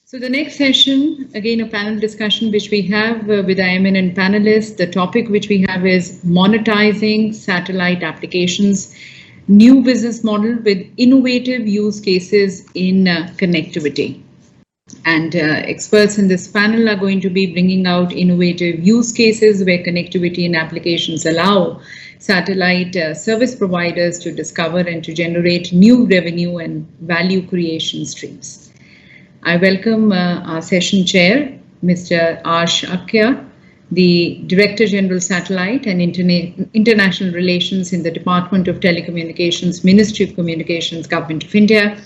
So the next session, again, a panel discussion which we have with our eminent panelists. The topic which we have is Monetizing Satellite Applications, New Business Model with Innovative Use Cases in Connectivity. And experts in this panel are going to be bringing out innovative use cases where connectivity and applications allow satellite service providers to discover and to generate new revenue and value creation streams. I welcome our session chair, Mr. R. Shakya, the Director General Satellite and International Relations in the Department of Telecommunications, Ministry of Communications, Government of India.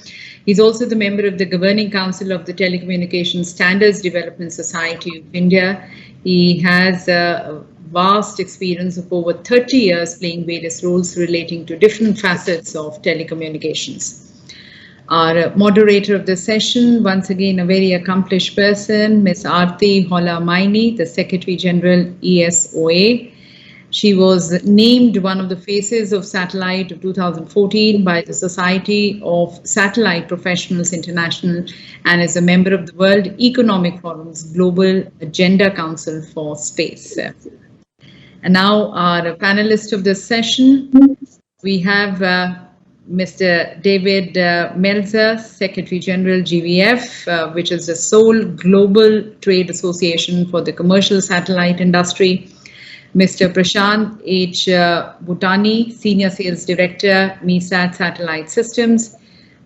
He's also the member of the Governing Council of the Telecommunications Standards Development Society of India. He has a vast experience of over 30 years playing various roles relating to different facets of telecommunications. Our moderator of the session, once again, a very accomplished person, Ms. Aarti Holla Maini, the Secretary General, ESOA. She was named one of the faces of satellite of 2014 by the Society of Satellite Professionals International and is a member of the World Economic Forum's Global Agenda Council for Space. And now our panelist of this session, we have Mr. David Meltzer, Secretary General, GVF, which is the sole global trade association for the commercial satellite industry. Mr. Prashant H Butani, Senior Sales Director, MEASAT Satellite Systems.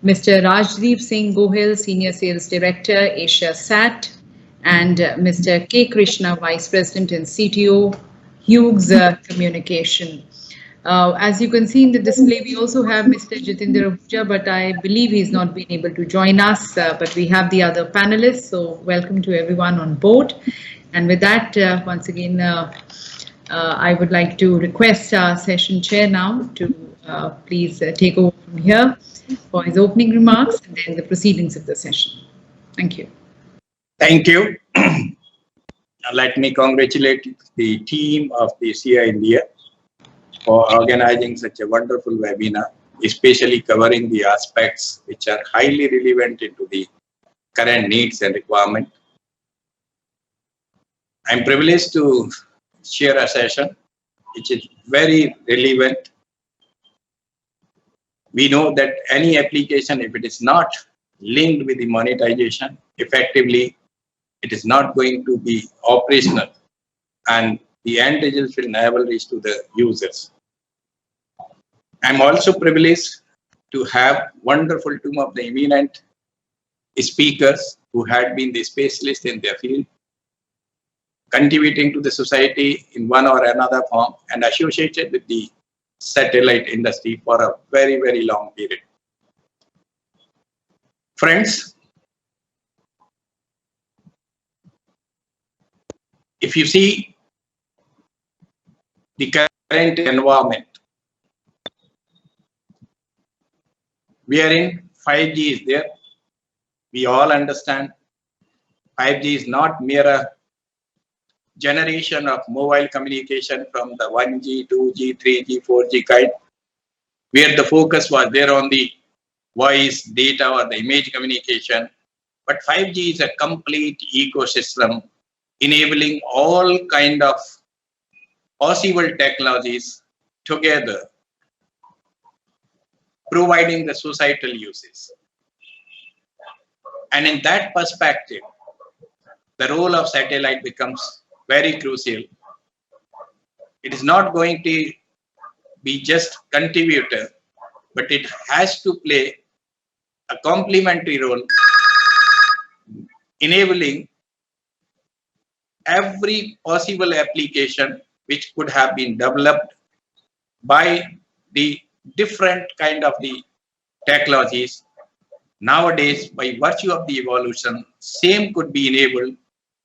Mr. Rajdeep Sinh Gohil, Senior Sales Director, AsiaSat. And Mr. K. Krishna, Vice President and CTO, Hughes Communication. As you can see in the display, we also have Mr. Jitender Ahuja, but I believe he's not been able to join us, but we have the other panelists, so welcome to everyone on board. And with that, once again, I would like to request our session chair now to please take over from here for his opening remarks and then the proceedings of the session. Thank you. Thank you. Let me congratulate the team of the SIA-INDIA for organizing such a wonderful webinar, especially covering the aspects which are highly relevant into the current needs and requirement. I'm privileged to share a session which is very relevant. We know that any application, if it is not linked with the monetization, effectively, it is not going to be operational and the end results will never reach to the users. I'm also privileged to have wonderful team of the eminent speakers who had been the specialists in their field, contributing to the society in one or another form and associated with the satellite industry for a very, very long period. Friends, if you see the current environment, we are in 5G is there. We all understand 5G is not mere a generation of mobile communication from the 1G, 2G, 3G, 4G kind, where the focus was there on the voice, data or the image communication. But 5G is a complete ecosystem enabling all kind of possible technologies together, providing the societal uses. And in that perspective, the role of satellite becomes very crucial. It is not going to be just contributor, but it has to play a complementary role, enabling every possible application which could have been developed by the different kind of the technologies. Nowadays, by virtue of the evolution, same could be enabled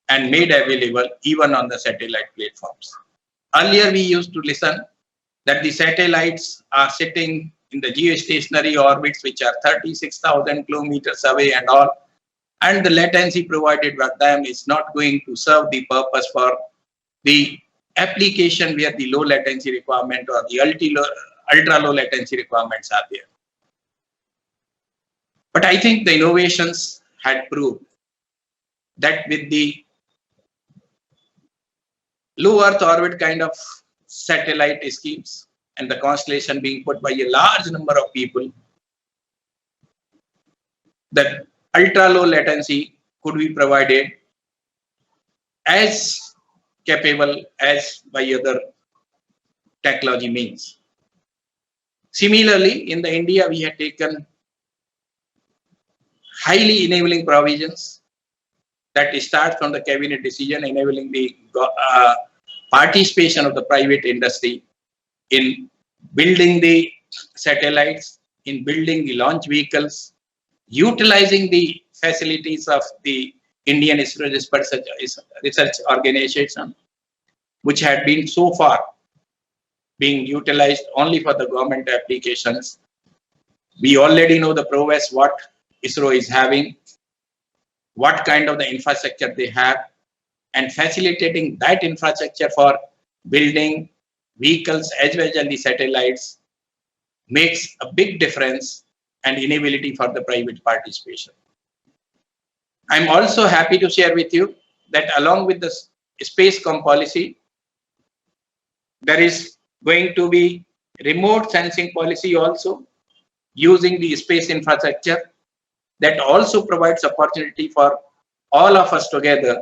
and made available even on the satellite platforms. Earlier, we used to listen that the satellites are sitting in the geostationary orbits, which are 36,000 kilometers away and all, and the latency provided by them is not going to serve the purpose for the application where the low latency requirement or the ultra low latency requirements are there. But I think the innovations had proved that with the low Earth orbit kind of satellite schemes and the constellation being put by a large number of people, that ultra low latency could be provided as capable as by other technology means. Similarly, in the India, we have taken highly enabling provisions that start from the cabinet decision enabling the participation of the private industry in building the satellites, in building the launch vehicles, utilizing the facilities of the Indian Research Organization, which had been so far being utilized only for the government applications. We already know the prowess what ISRO is having, what kind of the infrastructure they have, and facilitating that infrastructure for building vehicles as well as the satellites makes a big difference and enability for the private participation. I'm also happy to share with you that along with the Spacecom policy, there is going to be remote sensing policy also using the space infrastructure that also provides opportunity for all of us together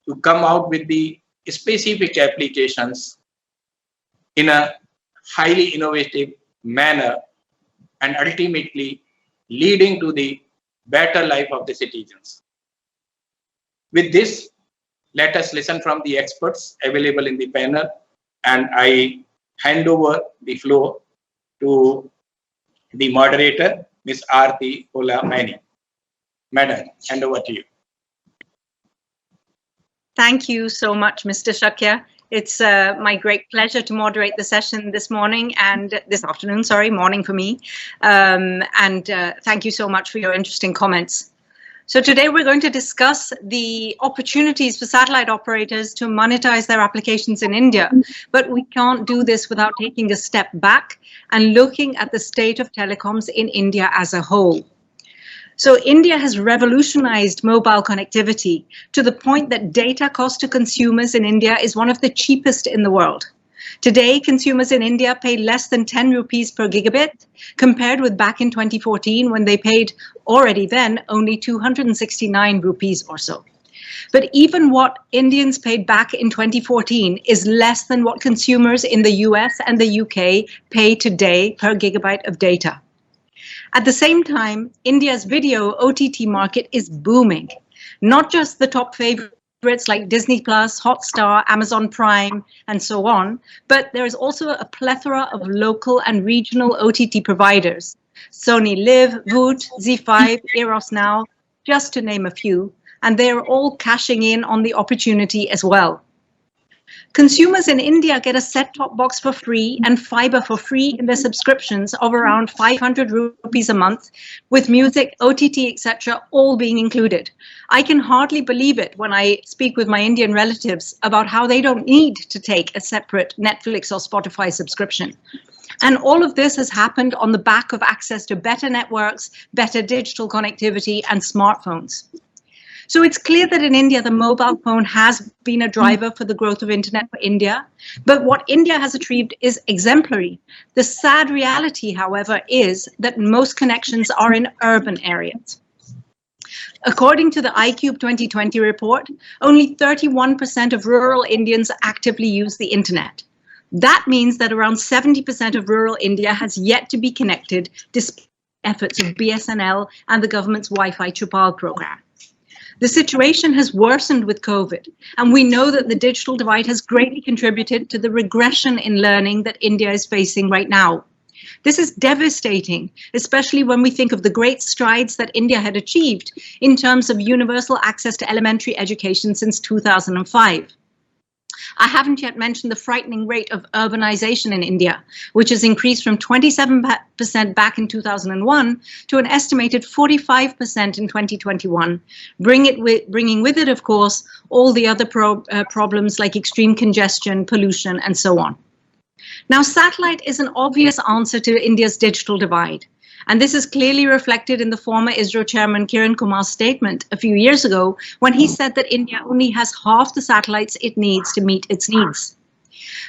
to come out with the specific applications in a highly innovative manner and ultimately leading to the better life of the citizens. With this, let us listen from the experts available in the panel, and I hand over the floor to the moderator, Ms. Aarti Holla Maini. Madam, hand over to you. Thank you so much, Mr. Shakya. It's my great pleasure to moderate the session this morning and this afternoon, sorry, morning for me. Thank you so much for your interesting comments. So today we're going to discuss the opportunities for satellite operators to monetize their applications in India, but we can't do this without taking a step back and looking at the state of telecoms in India as a whole. So India has revolutionized mobile connectivity to the point that data cost to consumers in India is one of the cheapest in the world. Today, consumers in India pay less than 10 rupees per gigabit, compared with back in 2014 when they paid already then only 269 rupees or so. But even what Indians paid back in 2014 is less than what consumers in the US and the UK pay today per gigabyte of data. At the same time, India's video OTT market is booming. Not just the top favorites like Disney+, Hotstar, Amazon Prime, and so on, but there is also a plethora of local and regional OTT providers. Sony Live, Voot, Z5, Eros Now, just to name a few, and they are all cashing in on the opportunity as well. Consumers in India get a set-top box for free and fiber for free in their subscriptions of around 500 rupees a month, with music, OTT, etc. all being included. I can hardly believe it when I speak with my Indian relatives about how they don't need to take a separate Netflix or Spotify subscription. And all of this has happened on the back of access to better networks, better digital connectivity, and smartphones. So it's clear that in India, the mobile phone has been a driver for the growth of internet for India. But what India has achieved is exemplary. The sad reality, however, is that most connections are in urban areas. According to the iCube 2020 report, only 31% of rural Indians actively use the internet. That means that around 70% of rural India has yet to be connected despite efforts of BSNL and the government's Wi-Fi Chupal program. The situation has worsened with COVID, and we know that the digital divide has greatly contributed to the regression in learning that India is facing right now. This is devastating, especially when we think of the great strides that India had achieved in terms of universal access to elementary education since 2005. I haven't yet mentioned the frightening rate of urbanization in India, which has increased from 27% back in 2001 to an estimated 45% in 2021, bringing with it, of course, all the other problems like extreme congestion, pollution, and so on. Now, satellite is an obvious answer to India's digital divide, And this is clearly reflected in the former ISRO chairman Kiran Kumar's statement a few years ago when he said that India only has half the satellites it needs to meet its needs.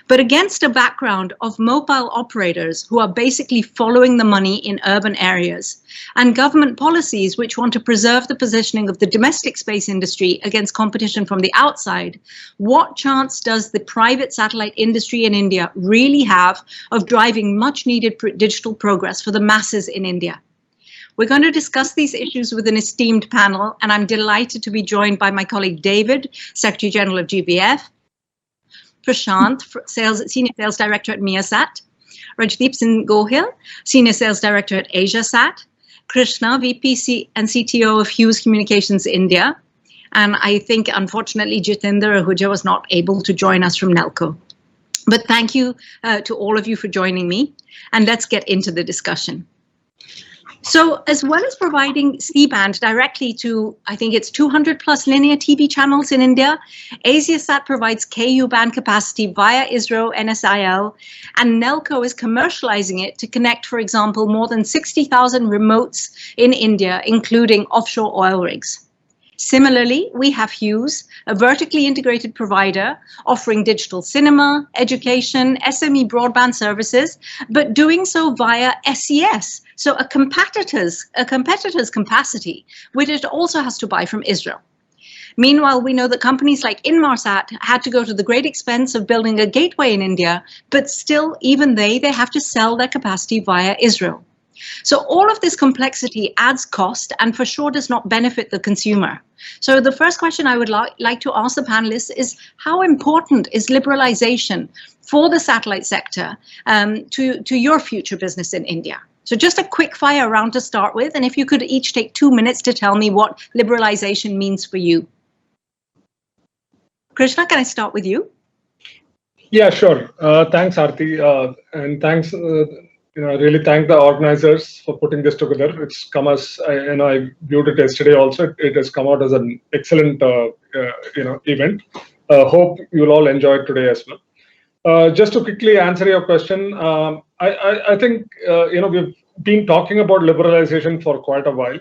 But against a background of mobile operators who are basically following the money in urban areas and government policies which want to preserve the positioning of the domestic space industry against competition from the outside, what chance does the private satellite industry in India really have of driving much needed digital progress for the masses in India? We're going to discuss these issues with an esteemed panel, and I'm delighted to be joined by my colleague David, Secretary General of GVF, Prashant, Senior Sales Director at MEASAT, Rajdeep Sinh Gohil, Senior Sales Director at AsiaSat, Krishna, VP and CTO of Hughes Communications India, and I think, unfortunately, Jitender Ahuja was not able to join us from NELCO. But thank you to all of you for joining me, and let's get into the discussion. So as well as providing C-band directly to, I think it's 200 plus linear TV channels in India, AsiaSat provides Ku band capacity via ISRO NSIL, and NELCO is commercializing it to connect, for example, more than 60,000 remotes in India, including offshore oil rigs. Similarly, we have Hughes, a vertically integrated provider offering digital cinema, education, SME broadband services, but doing so via SES, so a competitor's capacity, which it also has to buy from ISRO. Meanwhile, we know that companies like Inmarsat had to go to the great expense of building a gateway in India, but still, even they have to sell their capacity via ISRO. So all of this complexity adds cost and for sure does not benefit the consumer. So the first question I would like to ask the panelists is, how important is liberalization for the satellite sector to your future business in India? So just a quick fire round to start with, and if you could each take 2 minutes to tell me what liberalization means for you. Krishna, can I start with you? Yeah, sure. Thanks, Aarti, and thanks. I really thank the organizers for putting this together. It's come as I viewed it yesterday. Also, it has come out as an excellent event. Hope you'll all enjoy it today as well. Just to quickly answer your question, I think we've been talking about liberalization for quite a while.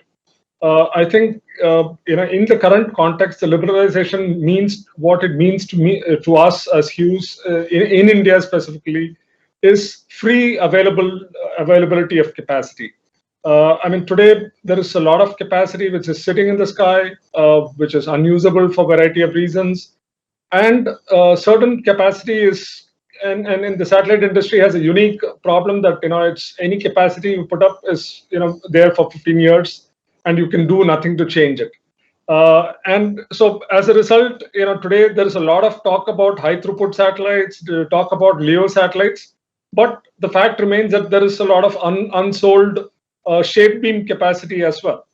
I think in the current context, the liberalization means what it means to us as Hughes in India specifically is free availability of capacity. I mean, today there is a lot of capacity which is sitting in the sky, which is unusable for a variety of reasons, and certain capacity is, and in the satellite industry has a unique problem that it's any capacity you put up is there for 15 years, and you can do nothing to change it. And so as a result, today there is a lot of talk about high throughput satellites, talk about LEO satellites. But the fact remains that there is a lot of unsold shape beam capacity as well.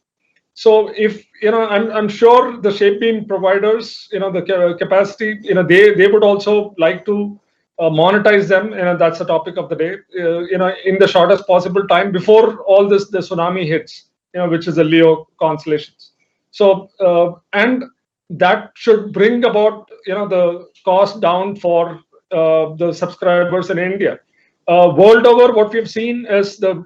So if I'm sure the shape beam providers, the capacity, they would also like to monetize them. That's the topic of the day. In the shortest possible time before all the tsunami hits, which is the LEO constellations. So and that should bring about the cost down for the subscribers in India. World over, what we've seen is the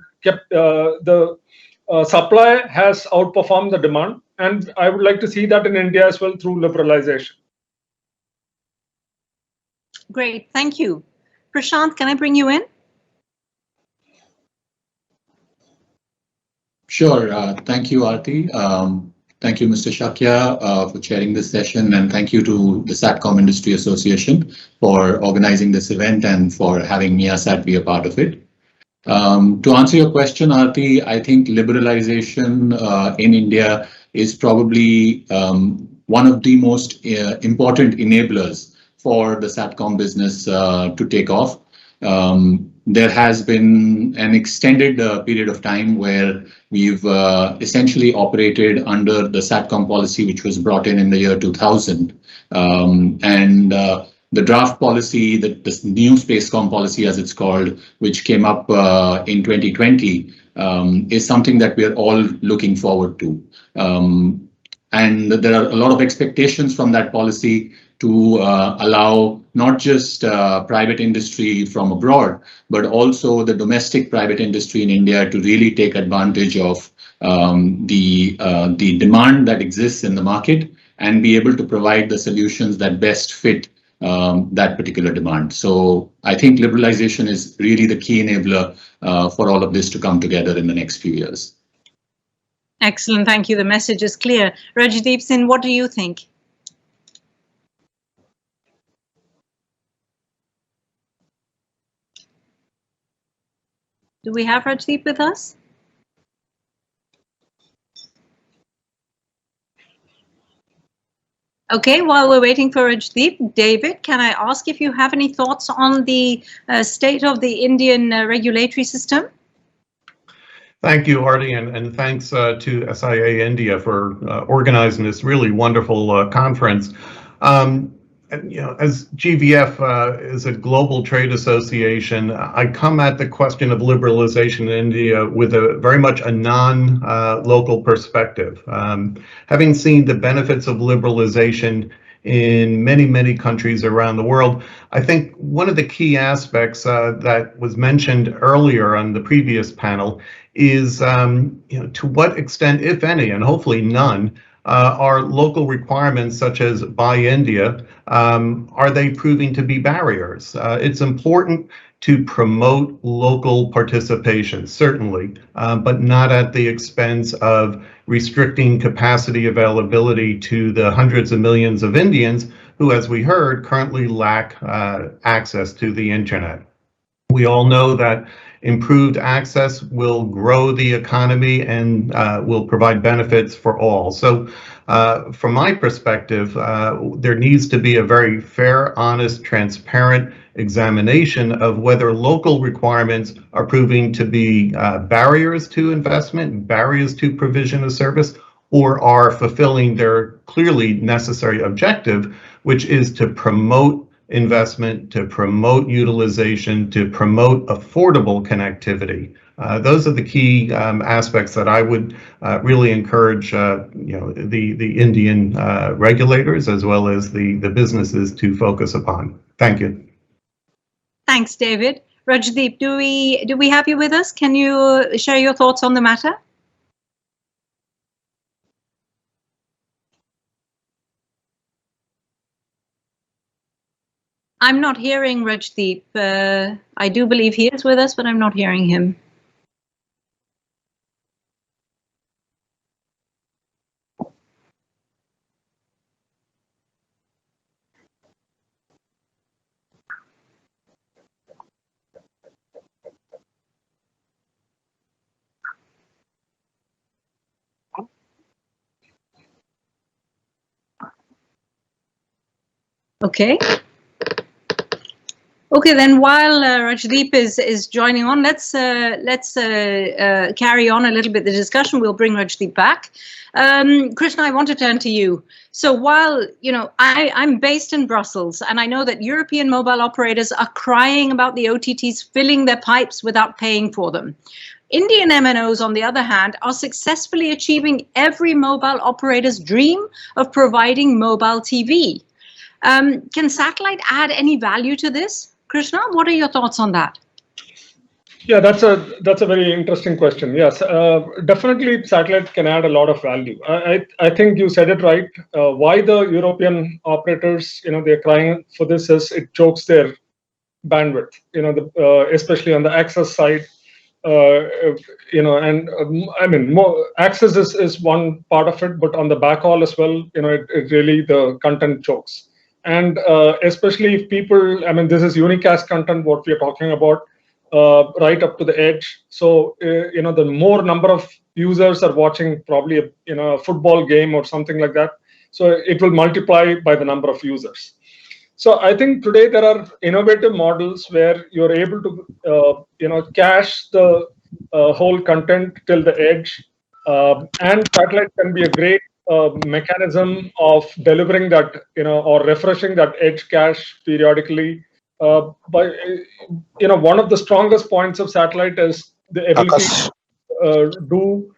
supply has outperformed the demand, and I would like to see that in India as well through liberalization. Great, thank you. Prashant, can I bring you in? Sure, thank you, Aarti. Thank you, Mr. Shakya, for chairing this session, and thank you to the SATCOM Industry Association for organizing this event and for having MEASAT be a part of it. To answer your question, Aarti, I think liberalization in India is probably one of the most important enablers for the SATCOM business to take off. There has been an extended period of time where we've essentially operated under the SATCOM policy, which was brought in the year 2000. And the draft policy, the new Spacecom policy, as it's called, which came up in 2020, is something that we're all looking forward to. And there are a lot of expectations from that policy to allow not just private industry from abroad, but also the domestic private industry in India to really take advantage of the demand that exists in the market and be able to provide the solutions that best fit that particular demand. So I think liberalization is really the key enabler for all of this to come together in the next few years. Excellent, thank you. The message is clear. Rajdeep Singh, what do you think? Do we have Rajdeep with us? Okay, while we're waiting for Rajdeep, David, can I ask if you have any thoughts on the state of the Indian regulatory system? Thank you, Aarti, and thanks to SIA-INDIA for organizing this really wonderful conference. As GVF is a global trade association, I come at the question of liberalization in India with very much a non-local perspective. Having seen the benefits of liberalization in many, many countries around the world, I think one of the key aspects that was mentioned earlier on the previous panel is to what extent, if any, and hopefully none, are local requirements such as Buy India, are they proving to be barriers? It's important to promote local participation, certainly, but not at the expense of restricting capacity availability to the hundreds of millions of Indians who, as we heard, currently lack access to the internet. We all know that improved access will grow the economy and will provide benefits for all. So from my perspective, there needs to be a very fair, honest, transparent examination of whether local requirements are proving to be barriers to investment, barriers to provision of service, or are fulfilling their clearly necessary objective, which is to promote investment, to promote utilization, to promote affordable connectivity. Those are the key aspects that I would really encourage the Indian regulators as well as the businesses to focus upon. Thank you. Thanks, David. Rajdeep, do we have you with us? Can you share your thoughts on the matter? I'm not hearing Rajdeep. I do believe he is with us, but I'm not hearing him. Okay. Okay, then while Rajdeep is joining on, let's carry on a little bit the discussion. We'll bring Rajdeep back. Krishna, I want to turn to you. So while I'm based in Brussels, and I know that European mobile operators are crying about the OTTs filling their pipes without paying for them. Indian MNOs, on the other hand, are successfully achieving every mobile operator's dream of providing mobile TV. Can satellite add any value to this? Krishna, what are your thoughts on that? Yeah, that's a very interesting question. Yes, definitely satellite can add a lot of value. I think you said it right. Why the European operators, they're crying for this is it chokes their bandwidth, especially on the access side. I mean, more access is one part of it, but on the backhaul as well, it really, the content chokes. And especially if people, this is unicast content, what we are talking about, right up to the edge. So, the more number of users are watching probably a football game or something like that. So it will multiply by the number of users. So I think today there are innovative models where you're able to, cache the whole content till the edge. And satellite can be a great mechanism of delivering that, or refreshing that edge cache periodically. But one of the strongest points of satellite is the ability to do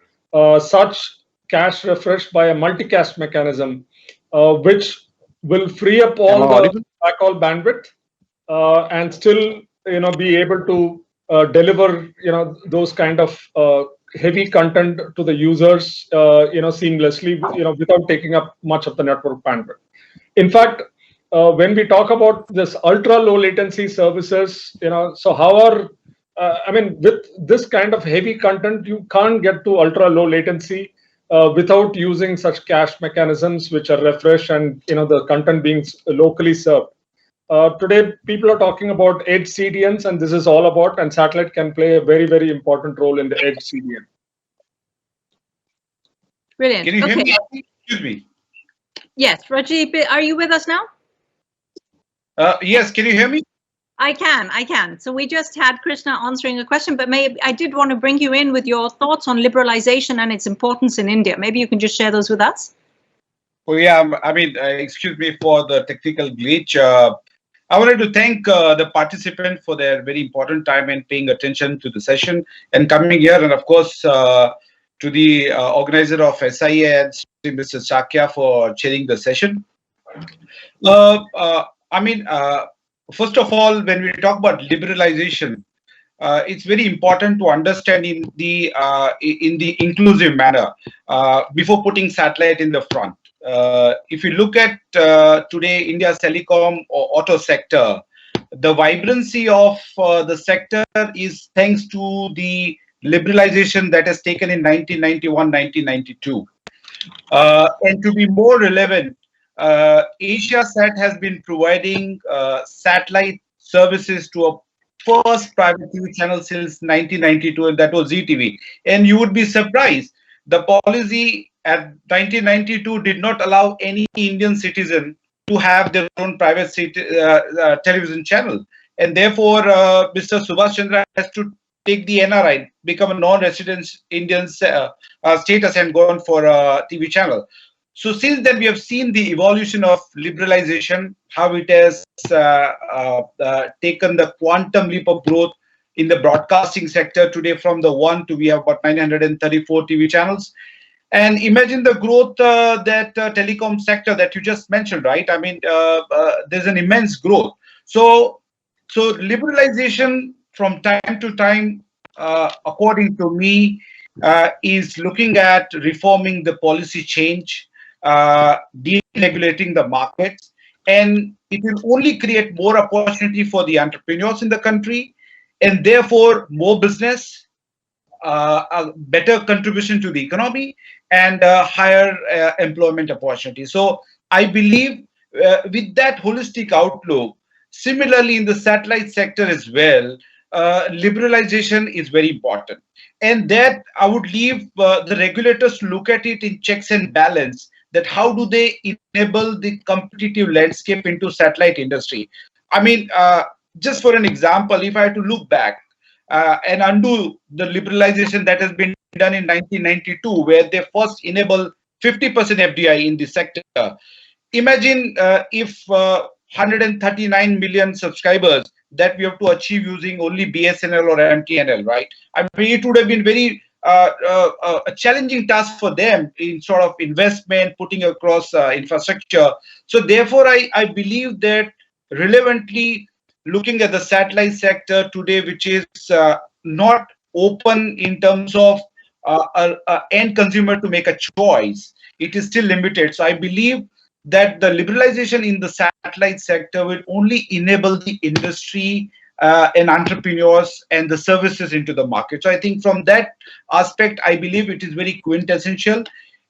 such cache refresh by a multicast mechanism, which will free up all the backhaul bandwidth and still, be able to deliver, those kind of heavy content to the users, seamlessly, without taking up much of the network bandwidth. In fact, when we talk about this ultra low latency services, so how are, with this kind of heavy content, you can't get to ultra low latency without using such cache mechanisms, which are refresh and, the content being locally served. Today, people are talking about edge CDNs, and this is all about, and satellite can play a very, very important role in the edge CDN. Brilliant. Can you hear me? Excuse me. Yes, Rajdeep, are you with us now? Yes, can you hear me? I can. So we just had Krishna answering a question, but I did want to bring you in with your thoughts on liberalization and its importance in India. Maybe you can just share those with us. Oh yeah, excuse me for the technical glitch. I wanted to thank the participant for their very important time and paying attention to the session and coming here, and of course to the organizer of SIA, Mr. Shakya, for chairing the session. First of all, when we talk about liberalization, it's very important to understand in the inclusive manner before putting satellite in the front. If you look at today India's telecom or auto sector, the vibrancy of the sector is thanks to the liberalization that has taken in 1991-1992. And to be more relevant, AsiaSat has been providing satellite services to a first private TV channel since 1992, and that was ZTV. And you would be surprised, the policy at 1992 did not allow any Indian citizen to have their own private television channel. And therefore, Mr. Subhash Chandra has to take the NRI, become a non-resident Indian status and go on for a TV channel. So since then, we have seen the evolution of liberalization, how it has taken the quantum leap of growth in the broadcasting sector. Today, from the one to we have about 934 TV channels. And imagine the growth that telecom sector that you just mentioned, right? There's an immense growth. So liberalization from time to time, according to me, is looking at reforming the policy change, deregulating the markets, and it will only create more opportunity for the entrepreneurs in the country, and therefore more business, a better contribution to the economy, and higher employment opportunity. So I believe with that holistic outlook, similarly in the satellite sector as well, liberalization is very important. And that I would leave the regulators to look at it in checks and balance, that how do they enable the competitive landscape into satellite industry. Just for an example, if I had to look back and undo the liberalization that has been done in 1992, where they first enabled 50% FDI in the sector. Imagine if 139 million subscribers that we have to achieve using only BSNL or MTNL, right? It would have been very a challenging task for them in sort of investment, putting across infrastructure. So therefore, I believe that relevantly looking at the satellite sector today, which is not open in terms of end consumer to make a choice, it is still limited. So I believe that the liberalization in the satellite sector will only enable the industry and entrepreneurs and the services into the market. So I think from that aspect, I believe it is very quintessential.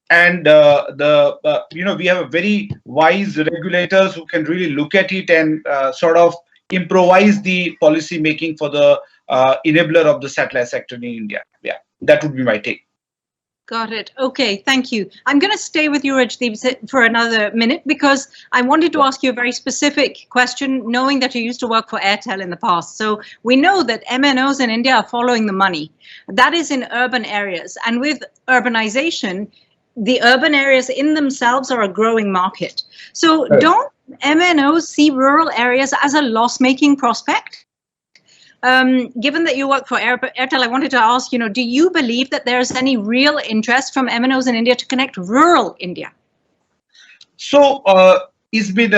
And we have a very wise regulators who can really look at it and sort of improvise the policy making for the enabler of the satellite sector in India. Yeah, that would be my take. Got it. Okay, thank you. I'm going to stay with you, Rajdeep, for another minute because I wanted to ask you a very specific question, knowing that you used to work for Airtel in the past. So we know that MNOs in India are following the money. That is in urban areas. And with urbanization, the urban areas in themselves are a growing market. So don't MNOs see rural areas as a loss-making prospect? Given that you work for Airtel, I wanted to ask, do you believe that there's any real interest from MNOs in India to connect rural India? So it's been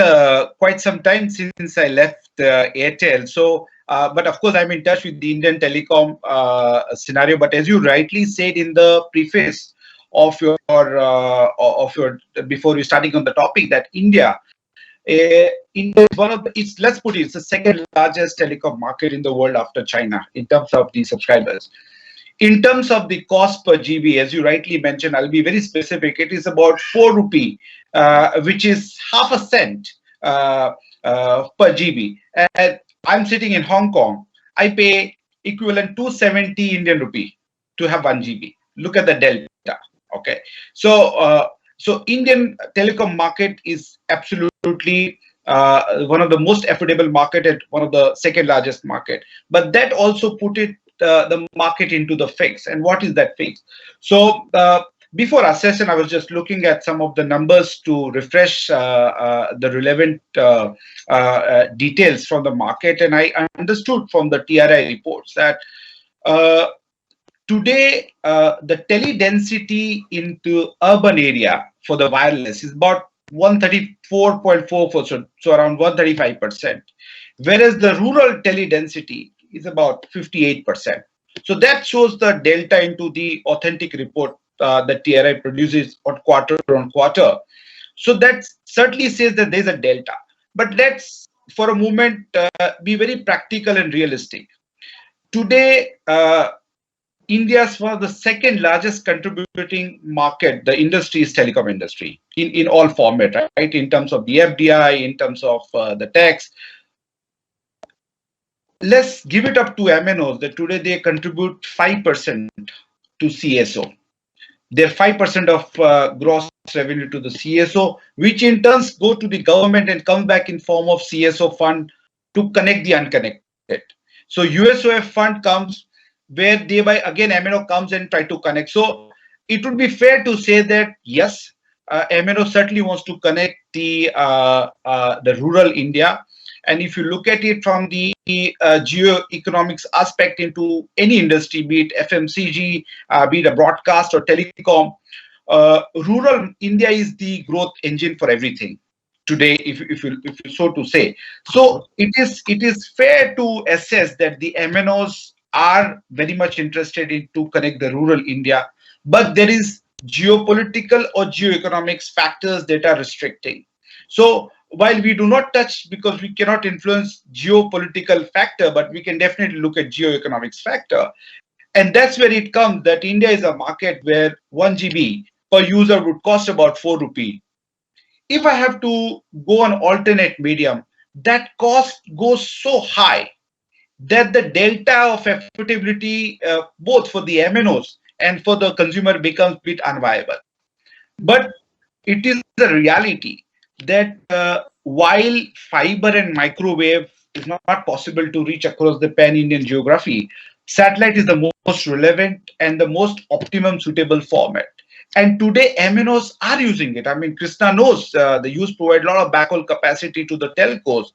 quite some time since I left Airtel. So, but of course, I'm in touch with the Indian telecom scenario. But as you rightly said in the preface of your before you starting on the topic, that India is one of let's put it's the second largest telecom market in the world after China in terms of the subscribers. In terms of the cost per GB, as you rightly mentioned, I'll be very specific. It is about 4 rupee, which is half a cent per GB. And I'm sitting in Hong Kong. I pay equivalent 270 Indian rupee to have 1 GB. Look at the delta. Okay, so so Indian telecom market is absolutely one of the most affordable market and one of the second largest market. But that also put it the market into the fix. And what is that fix? So before our session, I was just looking at some of the numbers to refresh the relevant details from the market, and I understood from the TRI reports that today the tele density into urban area for the wireless is about 134.4%, so around 135%, whereas the rural tele density is about 58%. So that shows the delta into the authentic report that TRI produces on quarter. So that certainly says that there's a delta. But let's, for a moment, be very practical and realistic. Today, India is one of the second largest contributing market. The industry is telecom industry in all format, right? In terms of the FDI, in terms of the tax. Let's give it up to MNOs that today they contribute 5% to CSO. They're 5% of gross revenue to the CSO, which in turn go to the government and come back in form of CSO fund to connect the unconnected. So USOF fund comes where thereby again MNO comes and try to connect. So it would be fair to say that yes, MNO certainly wants to connect the rural India. And if you look at it from the geo-economics aspect into any industry, be it FMCG, be it a broadcast or telecom, rural India is the growth engine for everything today, if you so to say. So it is fair to assess that the MNOs are very much interested in to connect the rural India, but there is geopolitical or geoeconomics factors that are restricting. So while we do not touch, because we cannot influence geopolitical factor, but we can definitely look at geoeconomics factor. And that's where it comes that India is a market where 1 GB per user would cost about 4 rupee. If I have to go on alternate medium, that cost goes so high that the delta of affordability both for the MNOs and for the consumer becomes a bit unviable. But it is the reality that while fiber and microwave is not possible to reach across the pan-Indian geography, satellite is the most relevant and the most optimum suitable format. And today MNOs are using it. I mean, Krishna knows the use provide a lot of backhaul capacity to the telcos,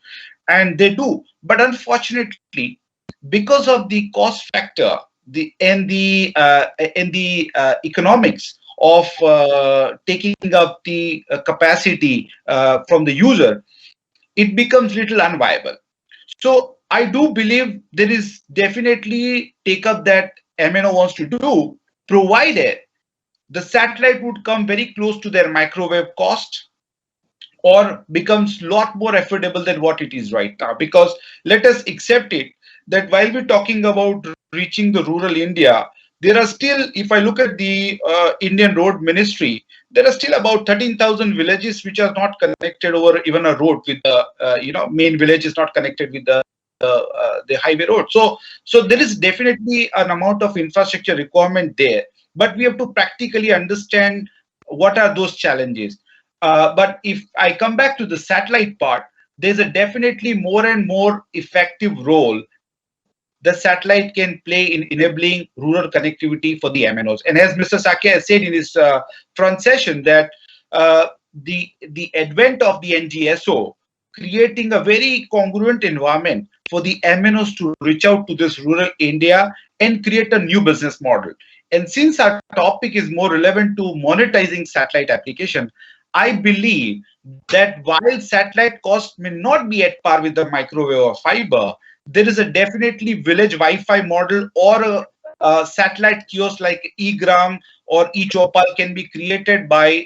and they do. But unfortunately, because of the cost factor, and the economics of taking up the capacity from the user, it becomes little unviable. So I do believe there is definitely take up that MNO wants to do, provided the satellite would come very close to their microwave cost or becomes a lot more affordable than what it is right now. Because let us accept it that while we're talking about reaching the rural India, there are still, if I look at the Indian Road Ministry, there are still about 13,000 villages which are not connected over even a road with the main village is not connected with the highway road. So there is definitely an amount of infrastructure requirement there, but we have to practically understand what are those challenges. But if I come back to the satellite part, there's a definitely more and more effective role the satellite can play in enabling rural connectivity for the MNOs. And as Mr. Shakya has said in his front session, that the advent of the NGSO creating a very congruent environment for the MNOs to reach out to this rural India and create a new business model. And since our topic is more relevant to monetizing satellite application, I believe that while satellite cost may not be at par with the microwave or fiber, there is a definitely village Wi-Fi model or a satellite kiosk like eGram or eChopal can be created by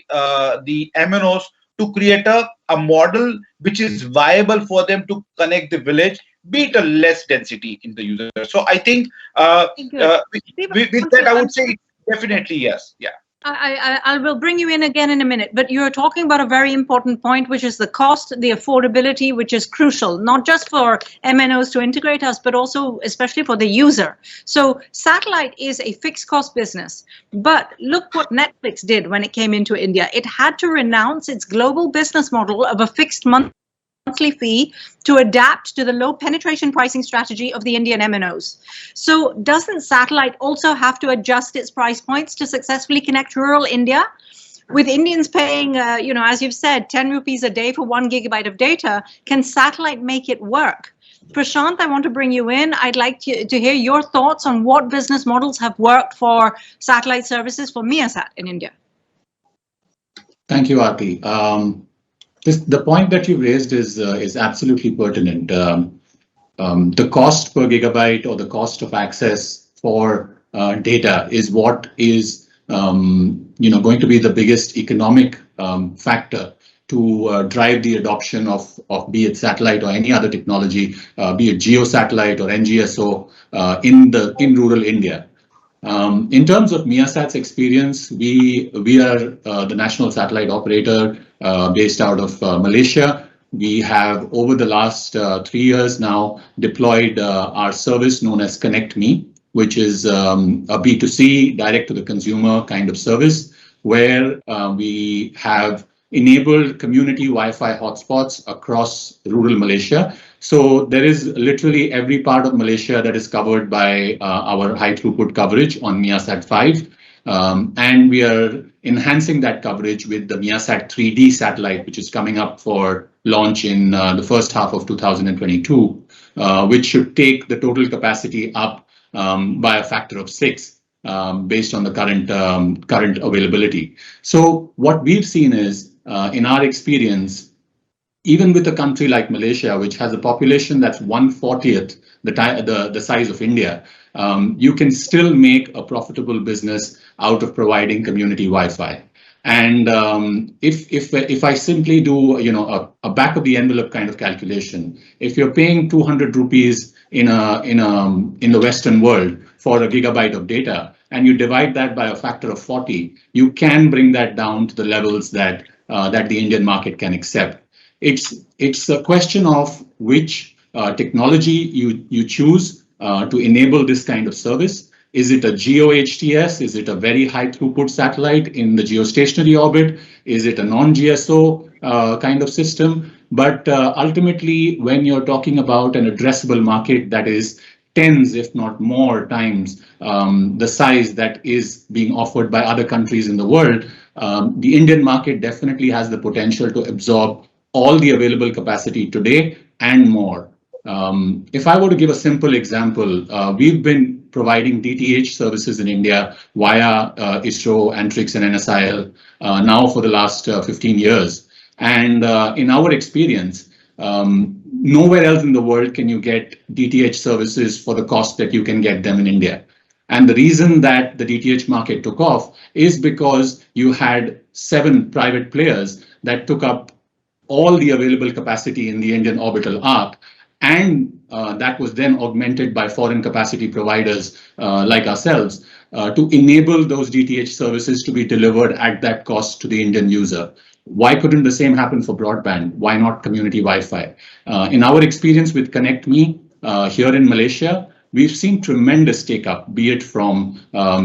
the MNOs to create a model which is viable for them to connect the village, be it a less density in the user. So I think with that, I would say definitely yes. Yeah. I will bring you in again in a minute, but you're talking about a very important point, which is the cost, the affordability, which is crucial, not just for MNOs to integrate us, but also especially for the user. So satellite is a fixed cost business, but look what Netflix did when it came into India. It had to renounce its global business model of a fixed monthly fee to adapt to the low penetration pricing strategy of the Indian MNOs. So doesn't satellite also have to adjust its price points to successfully connect rural India? With Indians paying, as you've said, 10 rupees a day for 1 gigabyte of data, can satellite make it work? Prashant, I want to bring you in. I'd like to hear your thoughts on what business models have worked for satellite services for MEASAT in India. Thank you, Aarti. The point that you raised is absolutely pertinent. The cost per gigabyte or the cost of access for data is what is going to be the biggest economic factor to drive the adoption of be it satellite or any other technology, be it geosatellite or NGSO in rural India. In terms of MEASAT's experience, we are the national satellite operator based out of Malaysia. We have, over the last 3 years now, deployed our service known as Connect Me, which is a B2C, direct to the consumer kind of service, where we have enabled community Wi-Fi hotspots across rural Malaysia. So there is literally every part of Malaysia that is covered by our high throughput coverage on MEASAT 5. And we are enhancing that coverage with the MEASAT 3D satellite, which is coming up for launch in the first half of 2022, which should take the total capacity up by a factor of 6 based on the current availability. So what we've seen is, in our experience, even with a country like Malaysia, which has a population that's 1/40th the size of India, you can still make a profitable business out of providing community Wi-Fi. And if I simply do a back of the envelope kind of calculation, if you're paying 200 rupees in the Western world for a gigabyte of data, and you divide that by a factor of 40, you can bring that down to the levels that the Indian market can accept. It's a question of which technology you choose to enable this kind of service. Is it a GeoHTS? Is it a very high throughput satellite in the geostationary orbit? Is it a non-GSO kind of system? But ultimately, when you're talking about an addressable market that is tens, if not more times, the size that is being offered by other countries in the world, the Indian market definitely has the potential to absorb all the available capacity today and more. If I were to give a simple example, we've been providing DTH services in India via ISRO, Antrix, and NSIL now for the last 15 years. And in our experience, nowhere else in the world can you get DTH services for the cost that you can get them in India. And the reason that the DTH market took off is because you had 7 private players that took up all the available capacity in the Indian orbital arc. And that was then augmented by foreign capacity providers like ourselves to enable those DTH services to be delivered at that cost to the Indian user. Why couldn't the same happen for broadband? Why not community Wi-Fi? In our experience with Connect Me here in Malaysia, we've seen tremendous take-up, be it from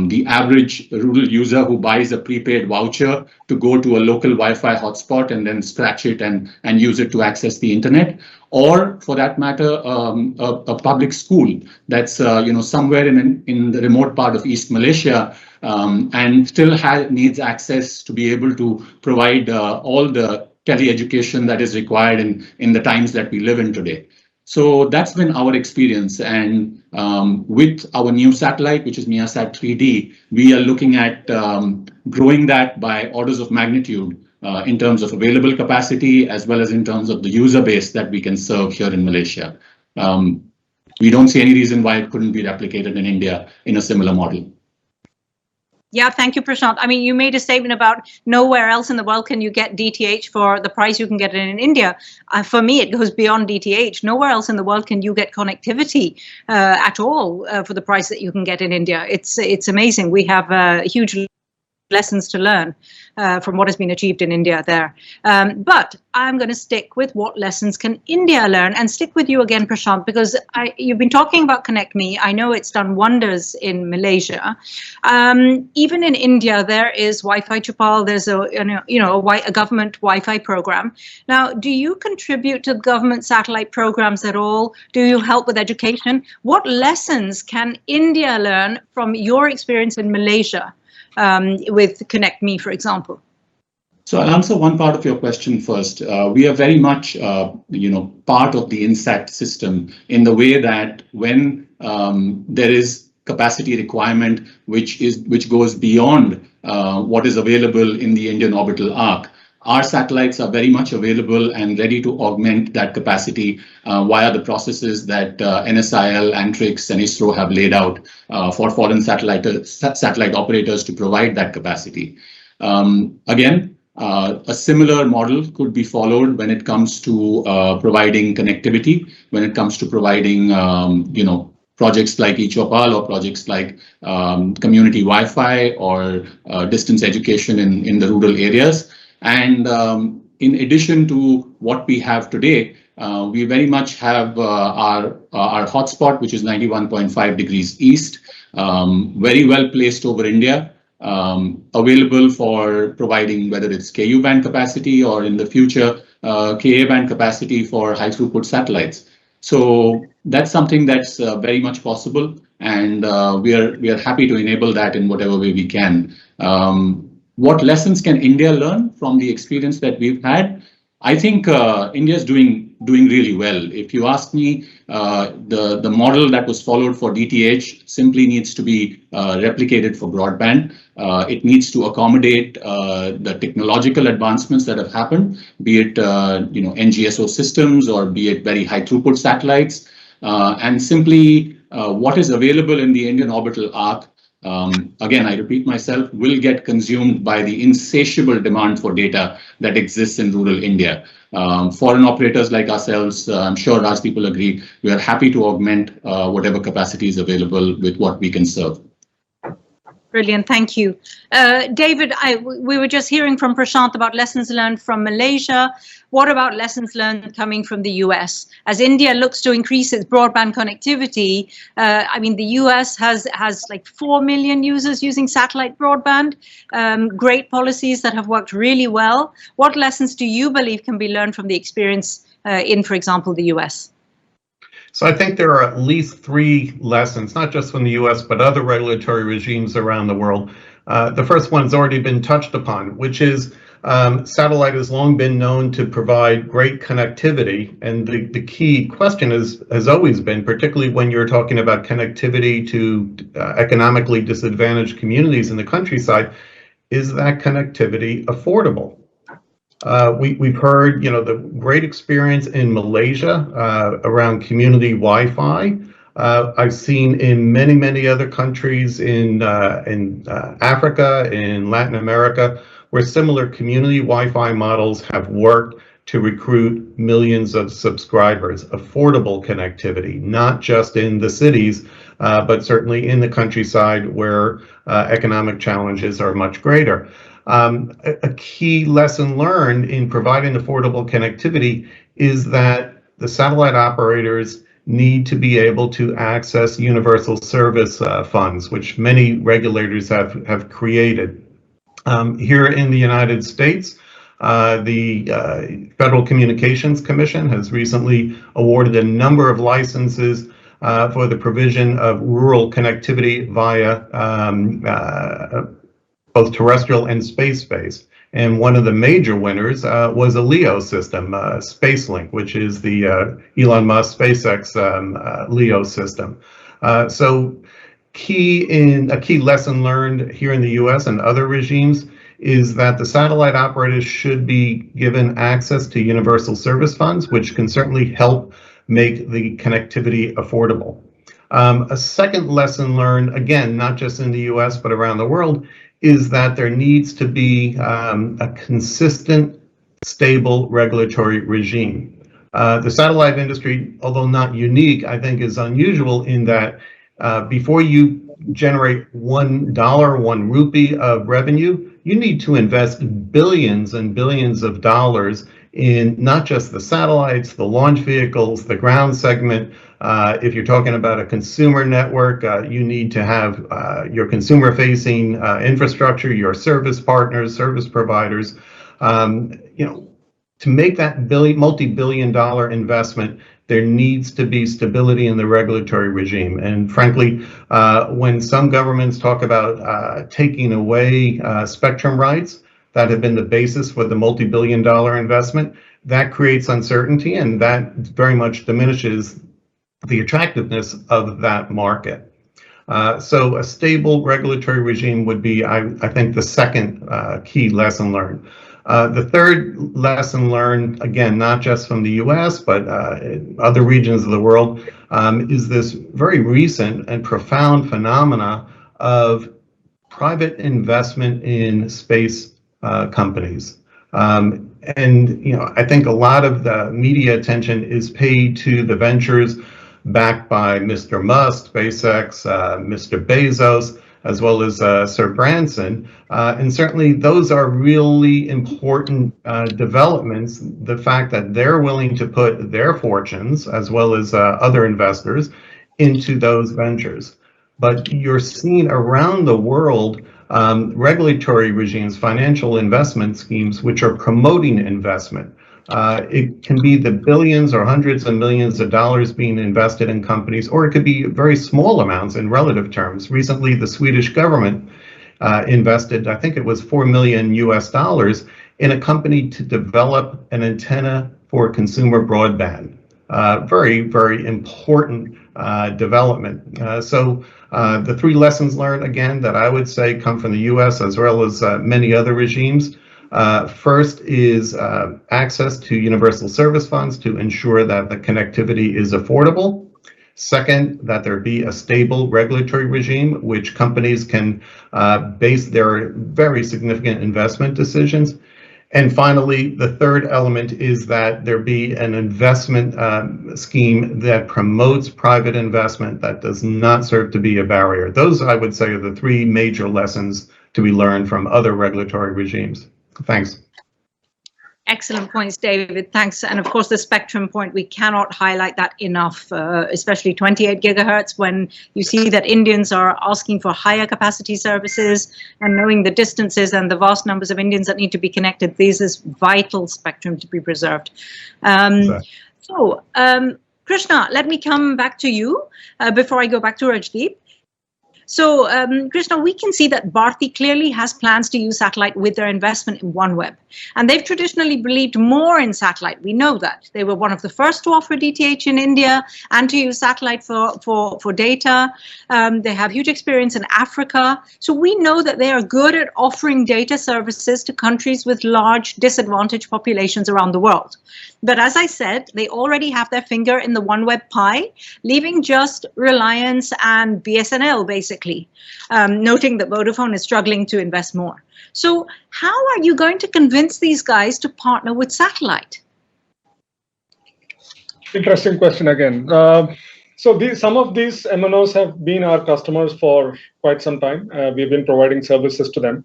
the average rural user who buys a prepaid voucher to go to a local Wi-Fi hotspot and then scratch it and use it to access the internet, or for that matter, a public school that's somewhere in the remote part of East Malaysia and still needs access to be able to provide all the tele-education that is required in the times that we live in today. So that's been our experience. And with our new satellite, which is MEASAT 3D, we are looking at growing that by orders of magnitude in terms of available capacity, as well as in terms of the user base that we can serve here in Malaysia. We don't see any reason why it couldn't be replicated in India in a similar model. Yeah, thank you, Prashant. I mean, you made a statement about nowhere else in the world can you get DTH for the price you can get it in India. For me, it goes beyond DTH. Nowhere else in the world can you get connectivity at all for the price that you can get in India. It's amazing. We have huge lessons to learn from what has been achieved in India there. But I'm going to stick with what lessons can India learn, and stick with you again, Prashant, because you've been talking about Connect Me. I know it's done wonders in Malaysia. Even in India, there is Wi-Fi Chupal. There's a government Wi-Fi program. Now, do you contribute to government satellite programs at all? Do you help with education? What lessons can India learn from your experience in Malaysia? With Connect Me, for example? So I'll answer one part of your question first. We are very much, part of the INSAT system in the way that when there is capacity requirement which goes beyond what is available in the Indian orbital arc, our satellites are very much available and ready to augment that capacity via the processes that NSIL, Antrix, and ISRO have laid out for foreign satellite operators to provide that capacity. Again, a similar model could be followed when it comes to providing connectivity, when it comes to providing, projects like eChopal or projects like community Wi-Fi or distance education in the rural areas. And in addition to what we have today, we very much have our hotspot, which is 91.5 degrees east, very well placed over India, available for providing whether it's KU band capacity or in the future Ka band capacity for high throughput satellites. So that's something that's very much possible, and we are happy to enable that in whatever way we can. What lessons can India learn from the experience that we've had? I think India is doing really well. If you ask me, the model that was followed for DTH simply needs to be replicated for broadband. It needs to accommodate the technological advancements that have happened, be it NGSO systems or be it very high throughput satellites, and simply what is available in the Indian orbital arc. Again, I repeat myself, will get consumed by the insatiable demand for data that exists in rural India. Foreign operators like ourselves, I'm sure Rajdeep will agree, we are happy to augment whatever capacity is available with what we can serve. Brilliant, thank you. David, we were just hearing from Prashant about lessons learned from Malaysia. What about lessons learned coming from the US? As India looks to increase its broadband connectivity, the US has like 4 million users using satellite broadband, great policies that have worked really well. What lessons do you believe can be learned from the experience in, for example, the US? So I think there are at least 3 lessons, not just from the US, but other regulatory regimes around the world. The first one's already been touched upon, which is satellite has long been known to provide great connectivity. And the key question has always been, particularly when you're talking about connectivity to economically disadvantaged communities in the countryside, is that connectivity affordable? We've heard, the great experience in Malaysia around community Wi-Fi. I've seen in many other countries in Africa, in Latin America, where similar community Wi-Fi models have worked to recruit millions of subscribers. Affordable connectivity, not just in the cities, but certainly in the countryside where economic challenges are much greater. A key lesson learned in providing affordable connectivity is that the satellite operators need to be able to access universal service funds, which many regulators have created. Here in the United States, the Federal Communications Commission has recently awarded a number of licenses for the provision of rural connectivity via both terrestrial and space-based. And one of the major winners was a LEO system, SpaceLink, which is the Elon Musk SpaceX LEO system. So a key lesson learned here in the US and other regimes is that the satellite operators should be given access to universal service funds, which can certainly help make the connectivity affordable. A second lesson learned, again, not just in the US, but around the world, is that there needs to be a consistent, stable regulatory regime. The satellite industry, although not unique, I think is unusual in that before you generate $1, 1 rupee of revenue, you need to invest billions and billions of dollars in not just the satellites, the launch vehicles, the ground segment. If you're talking about a consumer network, you need to have your consumer-facing infrastructure, your service partners, service providers. To make that multi-billion-dollar investment, there needs to be stability in the regulatory regime. And frankly, when some governments talk about taking away spectrum rights that have been the basis for the multi-billion-dollar investment, that creates uncertainty, and that very much diminishes the attractiveness of that market. So a stable regulatory regime would be, I think, the second key lesson learned. The third lesson learned, again, not just from the US, but other regions of the world, is this very recent and profound phenomena of private investment in space companies. And I think a lot of the media attention is paid to the ventures backed by Mr. Musk, SpaceX, Mr. Bezos, as well as Sir Branson. And certainly those are really important developments. The fact that they're willing to put their fortunes, as well as other investors, into those ventures. But you're seeing around the world regulatory regimes, financial investment schemes, which are promoting investment. It can be the billions or hundreds of millions of dollars being invested in companies, or it could be very small amounts in relative terms. Recently, the Swedish government invested, I think it was $4 million US, in a company to develop an antenna for consumer broadband. Very, very important development. So the three lessons learned, again, that I would say come from the US as well as many other regimes. First is access to universal service funds to ensure that the connectivity is affordable. Second, that there be a stable regulatory regime which companies can base their very significant investment decisions. And finally, the third element is that there be an investment scheme that promotes private investment that does not serve to be a barrier. Those, I would say, are the three major lessons to be learned from other regulatory regimes. Thanks. Excellent points, David. Thanks. And of course, the spectrum point, we cannot highlight that enough, especially 28 gigahertz, when you see that Indians are asking for higher capacity services, and knowing the distances and the vast numbers of Indians that need to be connected, this is vital spectrum to be preserved. So, Krishna, let me come back to you before I go back to Rajdeep. So, Krishna, we can see that Bharti clearly has plans to use satellite with their investment in OneWeb. And they've traditionally believed more in satellite. We know that. They were one of the first to offer DTH in India and to use satellite for data. They have huge experience in Africa. So we know that they are good at offering data services to countries with large disadvantaged populations around the world. But as I said, they already have their finger in the OneWeb pie, leaving just Reliance and BSNL, basically, noting that Vodafone is struggling to invest more. So how are you going to convince these guys to partner with satellite? Interesting question again. So some of these MNOs have been our customers for quite some time. We've been providing services to them.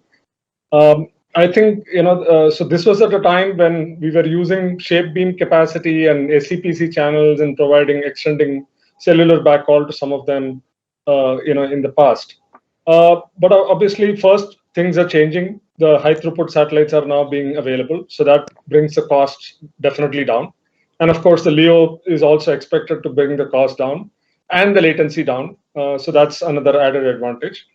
I think, so this was at a time when we were using shape beam capacity and ACPC channels and extending cellular backhaul to some of them, in the past. But obviously, first, things are changing. The high throughput satellites are now being available. So that brings the cost definitely down. And of course, the LEO is also expected to bring the cost down and the latency down. So that's another added advantage.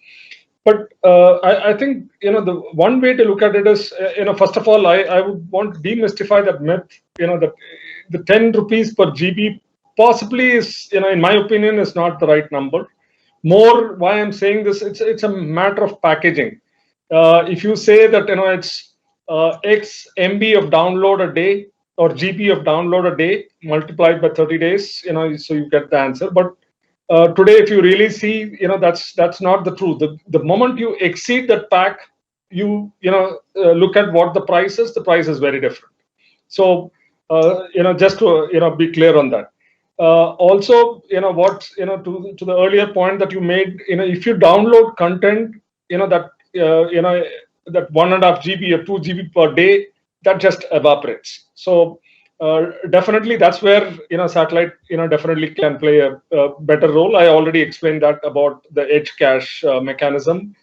But I think, the one way to look at it is, first of all, I would want to demystify that myth, that the 10 rupees per GB possibly is, in my opinion, is not the right number. More, why I'm saying this, it's a matter of packaging. If you say that, it's X MB of download a day or GB of download a day multiplied by 30 days, so you get the answer. But today, if you really see, that's not the truth. The moment you exceed that pack, you look at what the price is. The price is very different. So just to be clear on that. Also, what to the earlier point that you made, if you download content, that that 1.5 GB or 2 GB per day, that just evaporates. So definitely that's where satellite definitely can play a better role. I already explained that about the edge cache mechanism.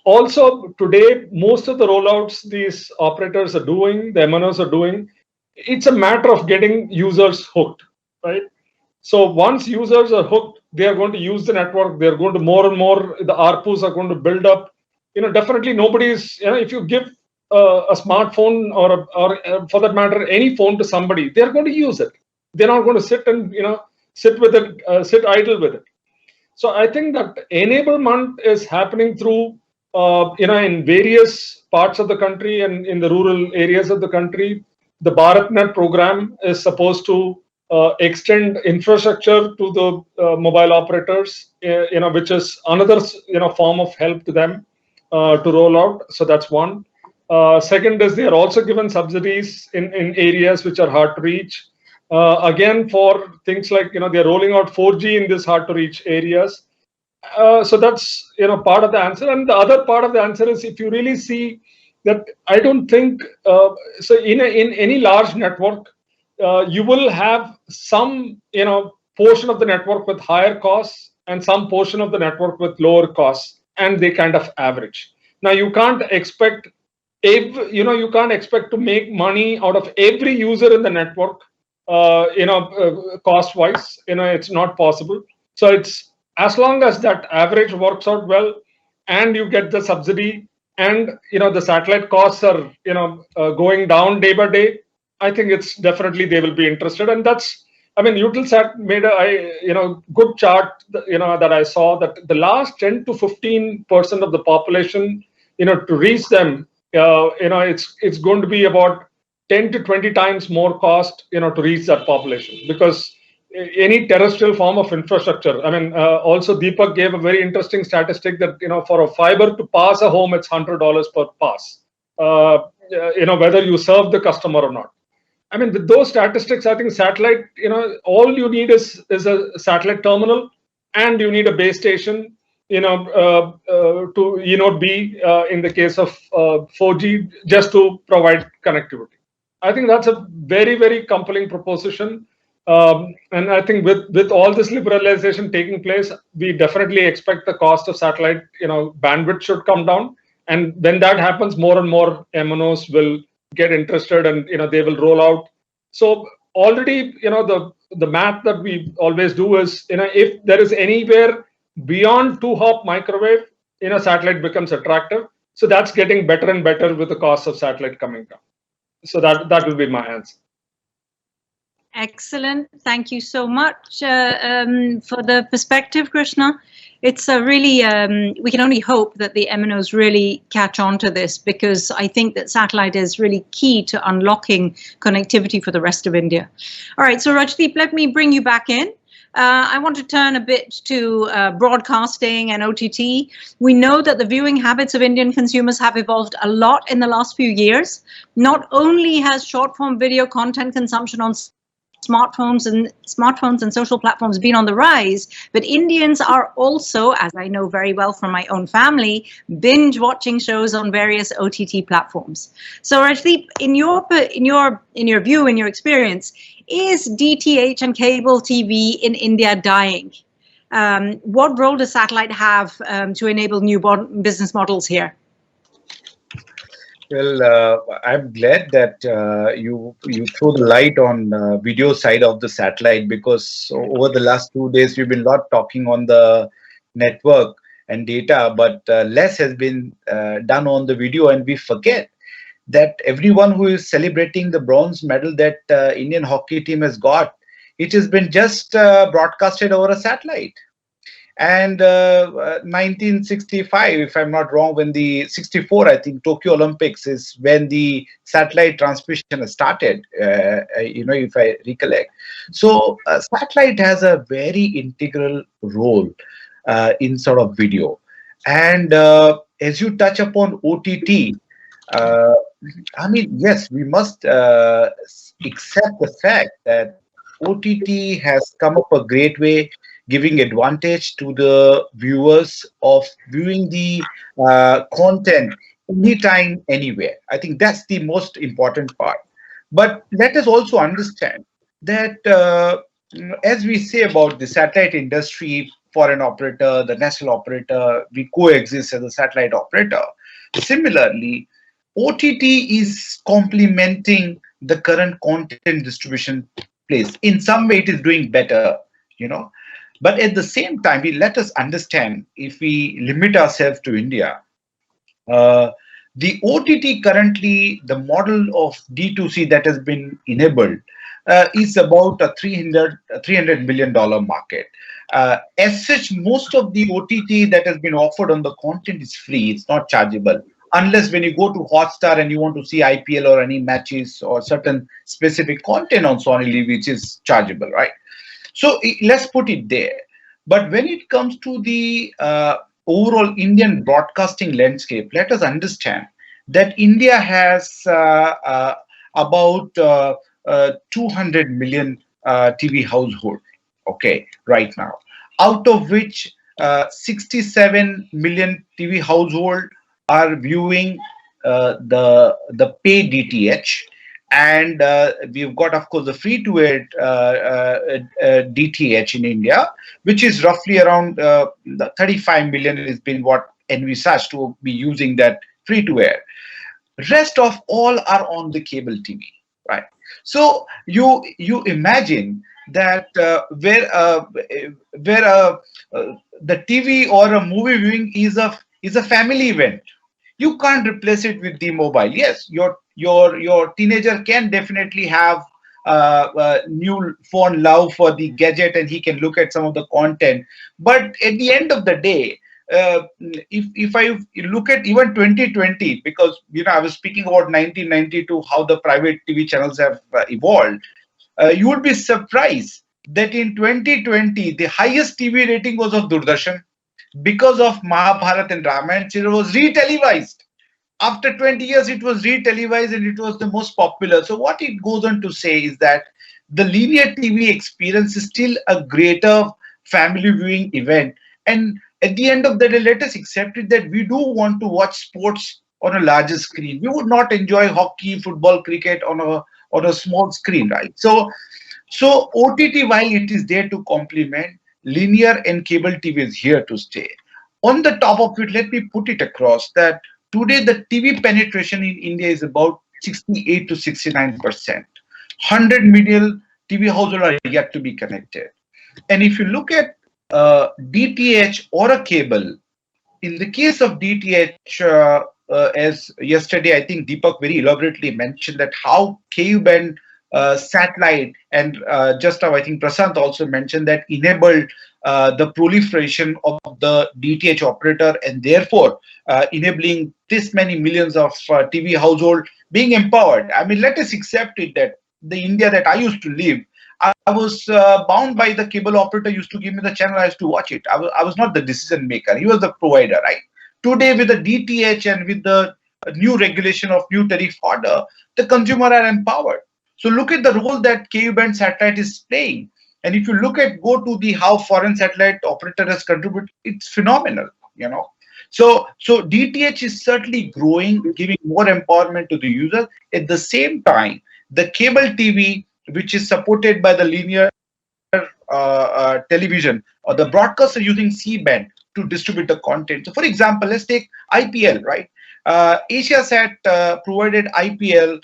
Also today, most of the rollouts these operators are doing, the MNOs are doing, it's a matter of getting users hooked, right? So once users are hooked, they are going to use the network. They're going to more and more, the ARPUs are going to build up. Definitely nobody's, if you give a smartphone or for that matter, any phone to somebody, they're going to use it. They're not going to sit and, sit with it, sit idle with it. So I think that enablement is happening through, in various parts of the country and in the rural areas of the country. The BharatNet program is supposed to extend infrastructure to the mobile operators, which is another, form of help to them to roll out. So that's one. Second is they are also given subsidies in areas which are hard to reach. Again, for things like, they're rolling out 4G in these hard to reach areas. So that's, part of the answer. And the other part of the answer is, if you really see that, I don't think, so in any large network, you will have some, portion of the network with higher costs and some portion of the network with lower costs, and they kind of average. Now, you can't expect to make money out of every user in the network, cost-wise. It's not possible. So it's, as long as that average works out well, and you get the subsidy, and the satellite costs are going down day by day, I think it's definitely they will be interested. And that's, Eutelsat made a good chart that I saw, that the last 10 to 15% of the population, to reach them, it's going to be about 10 to 20 times more cost to reach that population, because any terrestrial form of infrastructure. Also Deepak gave a very interesting statistic that for a fiber to pass a home, it's $100 per pass. Whether you serve the customer or not. With those statistics, I think satellite, all you need is a satellite terminal, and you need a base station, to B in the case of 4G, just to provide connectivity. I think that's a very, very compelling proposition. And I think with all this liberalization taking place, we definitely expect the cost of satellite, bandwidth should come down. And when that happens, more and more MNOs will get interested, and they will roll out. So already, the math that we always do is, if there is anywhere beyond 2-hop microwave, satellite becomes attractive. So that's getting better and better with the cost of satellite coming down. So that will be my answer. Excellent. Thank you so much for the perspective, Krishna. It's a really, we can only hope that the MNOs really catch on to this, because I think that satellite is really key to unlocking connectivity for the rest of India. All right, so Rajdeep, let me bring you back in. I want to turn a bit to broadcasting and OTT. We know that the viewing habits of Indian consumers have evolved a lot in the last few years. Not only has short-form video content consumption on smartphones and social platforms been on the rise, but Indians are also, as I know very well from my own family, binge watching shows on various OTT platforms. So Rajdeep, in your view, in your experience, is DTH and cable TV in India dying? What role does satellite have to enable new business models here? Well, I'm glad that you threw the light on video side of the satellite, because over the last 2 days we've been talking on the network, and data, but less has been done on the video, and we forget that everyone who is celebrating the bronze medal that Indian hockey team has got, it has been just broadcasted over a satellite. And 1965, if I'm not wrong, when the 64, I think, Tokyo Olympics is when the satellite transmission started, if I recollect. So satellite has a very integral role in sort of video. And as you touch upon OTT, I mean, yes, we must accept the fact that OTT has come up a great way, giving advantage to the viewers of viewing the content anytime, anywhere. I think that's the most important part. But let us also understand that as we say about the satellite industry, foreign operator, the national operator, we coexist as a satellite operator. Similarly, OTT is complementing the current content distribution place. In some way, it is doing better, But at the same time, let us understand, if we limit ourselves to India, the OTT currently, the model of D2C that has been enabled is about a $300 million market. As such, most of the OTT that has been offered on the content is free. It's not chargeable. Unless when you go to Hotstar and you want to see IPL or any matches or certain specific content on Sony Live, which is chargeable, right? So let's put it there. But when it comes to the overall Indian broadcasting landscape, let us understand that India has about 200 million TV households, okay, right now, out of which 67 million TV households are viewing the pay DTH, and we've got, of course, the free-to-air DTH in India, which is roughly around 35 million has been what envisaged to be using that free-to-air. Rest of all are on the cable TV, right? So you imagine that where the TV or a movie viewing is a family event. You can't replace it with the mobile. Yes, your teenager can definitely have new phone love for the gadget, and he can look at some of the content. But at the end of the day, if I look at even 2020, because I was speaking about 1992, how the private TV channels have evolved, you would be surprised that in 2020 the highest TV rating was of Doordarshan, because of Mahabharat and Ramayana. It was re-televised. After 20 years, it was re-televised and it was the most popular. So what it goes on to say is that the linear TV experience is still a greater family viewing event. And at the end of the day, let us accept it that we do want to watch sports on a larger screen. We would not enjoy hockey, football, cricket on a small screen, right? So OTT, while it is there to complement, linear and cable TV is here to stay. On the top of it, let me put it across that today the TV penetration in India is about 68 to 69%. 100 million TV households are yet to be connected. And if you look at DTH or a cable, in the case of DTH, as yesterday, I think Deepak very elaborately mentioned that how KU band satellite and just now I think Prashant also mentioned that enabled the proliferation of the DTH operator, and therefore enabling this many millions of TV household being empowered. I mean, let us accept it that the India that I used to live, I was bound by the cable operator used to give me the channel, I used to watch it. I was not the decision maker. He was the provider, right? Today with the DTH and with the new regulation of new tariff order, the consumer are empowered. So look at the role that KU band satellite is playing. And if you look at, go to the how foreign satellite operator has contributed, it's phenomenal, So DTH is certainly growing, giving more empowerment to the user. At the same time, the cable TV, which is supported by the linear television, or the broadcaster using C-band to distribute the content. So for example, let's take IPL, right? AsiaSat provided IPL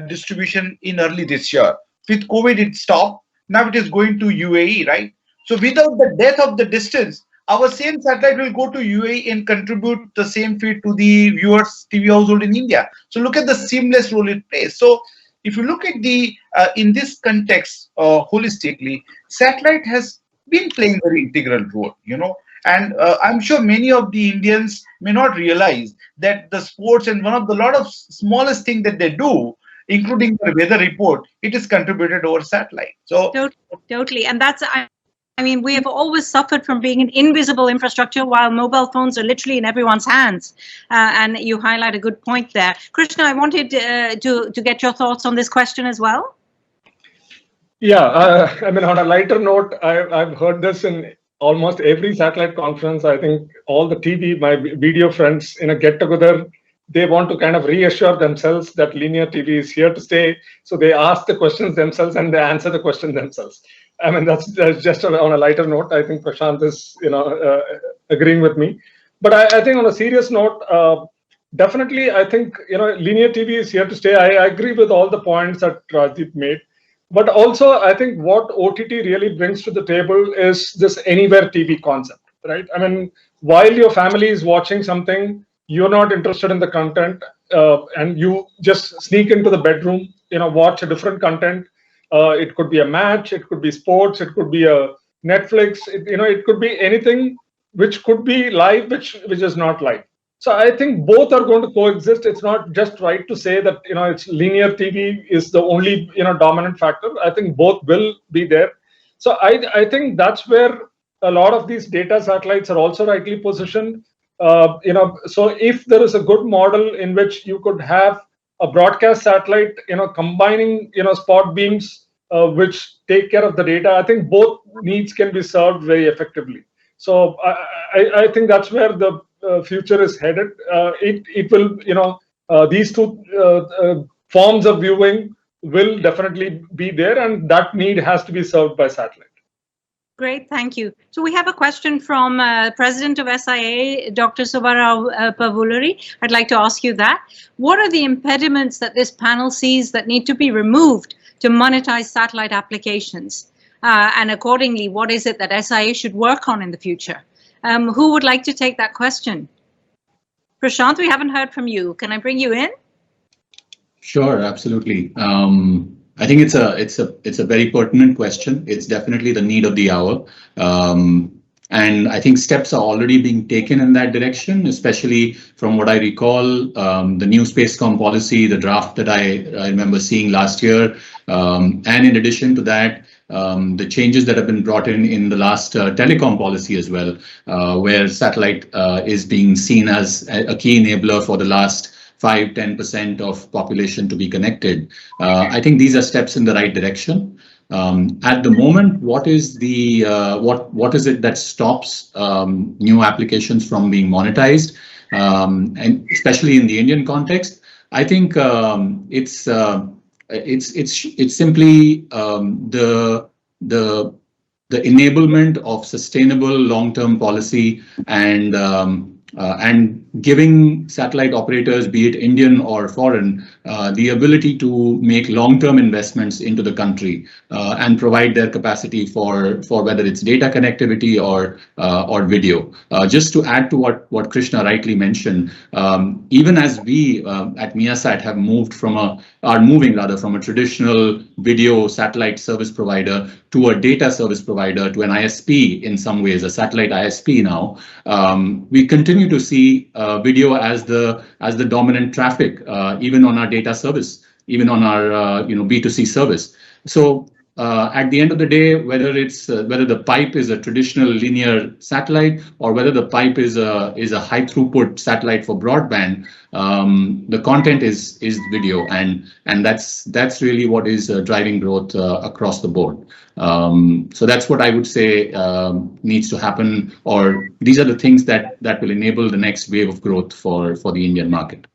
distribution in early this year. With COVID, it stopped. Now it is going to UAE, right? So without the death of the distance, our same satellite will go to UAE and contribute the same feed to the viewers TV household in India. So look at the seamless role it plays. So if you look at the in this context holistically, satellite has been playing very integral role, and I'm sure many of the Indians may not realize that the sports and lot of smallest thing that they do, including the weather report, it is contributed over satellite. So totally, and that's I mean, we have always suffered from being an invisible infrastructure while mobile phones are literally in everyone's hands. And you highlight a good point there. Krishna, I wanted to get your thoughts on this question as well. Yeah, I mean, on a lighter note, I've heard this in almost every satellite conference. I think all the my video friends in a get-together, they want to kind of reassure themselves that linear TV is here to stay. So they ask the questions themselves and they answer the question themselves. I mean, that's just on a lighter note. I think Prashant is, agreeing with me. But I think on a serious note, definitely, I think, linear TV is here to stay. I agree with all the points that Rajdeep made. But also, I think what OTT really brings to the table is this anywhere TV concept, right? I mean, while your family is watching something, you're not interested in the content, and you just sneak into the bedroom, watch a different content. It could be a match, it could be sports, it could be a Netflix, it could be anything which could be live, which is not live. So I think both are going to coexist. It's not just right to say that it's linear TV is the only dominant factor. I think both will be there. So I think that's where a lot of these data satellites are also rightly positioned. So if there is a good model in which you could have a broadcast satellite, combining spot beams which take care of the data, I think both needs can be served very effectively. So I think that's where the future is headed. It will, these two forms of viewing will definitely be there, and that need has to be served by satellite. Great, thank you. So we have a question from President of SIA, Dr. Subbarao Pavuluri. I'd like to ask you that. What are the impediments that this panel sees that need to be removed to monetize satellite applications? And accordingly, what is it that SIA should work on in the future? Who would like to take that question? Prashant, we haven't heard from you. Can I bring you in? Sure, absolutely. I think it's a very pertinent question. It's definitely the need of the hour. And I think steps are already being taken in that direction, especially from what I recall, the new Spacecom policy, the draft that I remember seeing last year. And in addition to that, the changes that have been brought in the last telecom policy as well, where satellite is being seen as a key enabler for the last 5-10% of population to be connected. I think these are steps in the right direction. At the moment, what is it that stops new applications from being monetized, and especially in the Indian context? I think it's simply the enablement of sustainable long-term policy and giving satellite operators, be it Indian or foreign, the ability to make long-term investments into the country and provide their capacity for whether it's data connectivity or video. Just to add to what Krishna rightly mentioned, even as we at MEASAT have are moving from a traditional video satellite service provider to a data service provider, to an ISP in some ways, a satellite ISP now, we continue to see video as the dominant traffic, even on our data service, even on our B2C service. So at the end of the day, whether the pipe is a traditional linear satellite or whether the pipe is a high throughput satellite for broadband, the content is video, and that's really what is driving growth across the board. So that's what I would say needs to happen, or these are the things that will enable the next wave of growth for the Indian market.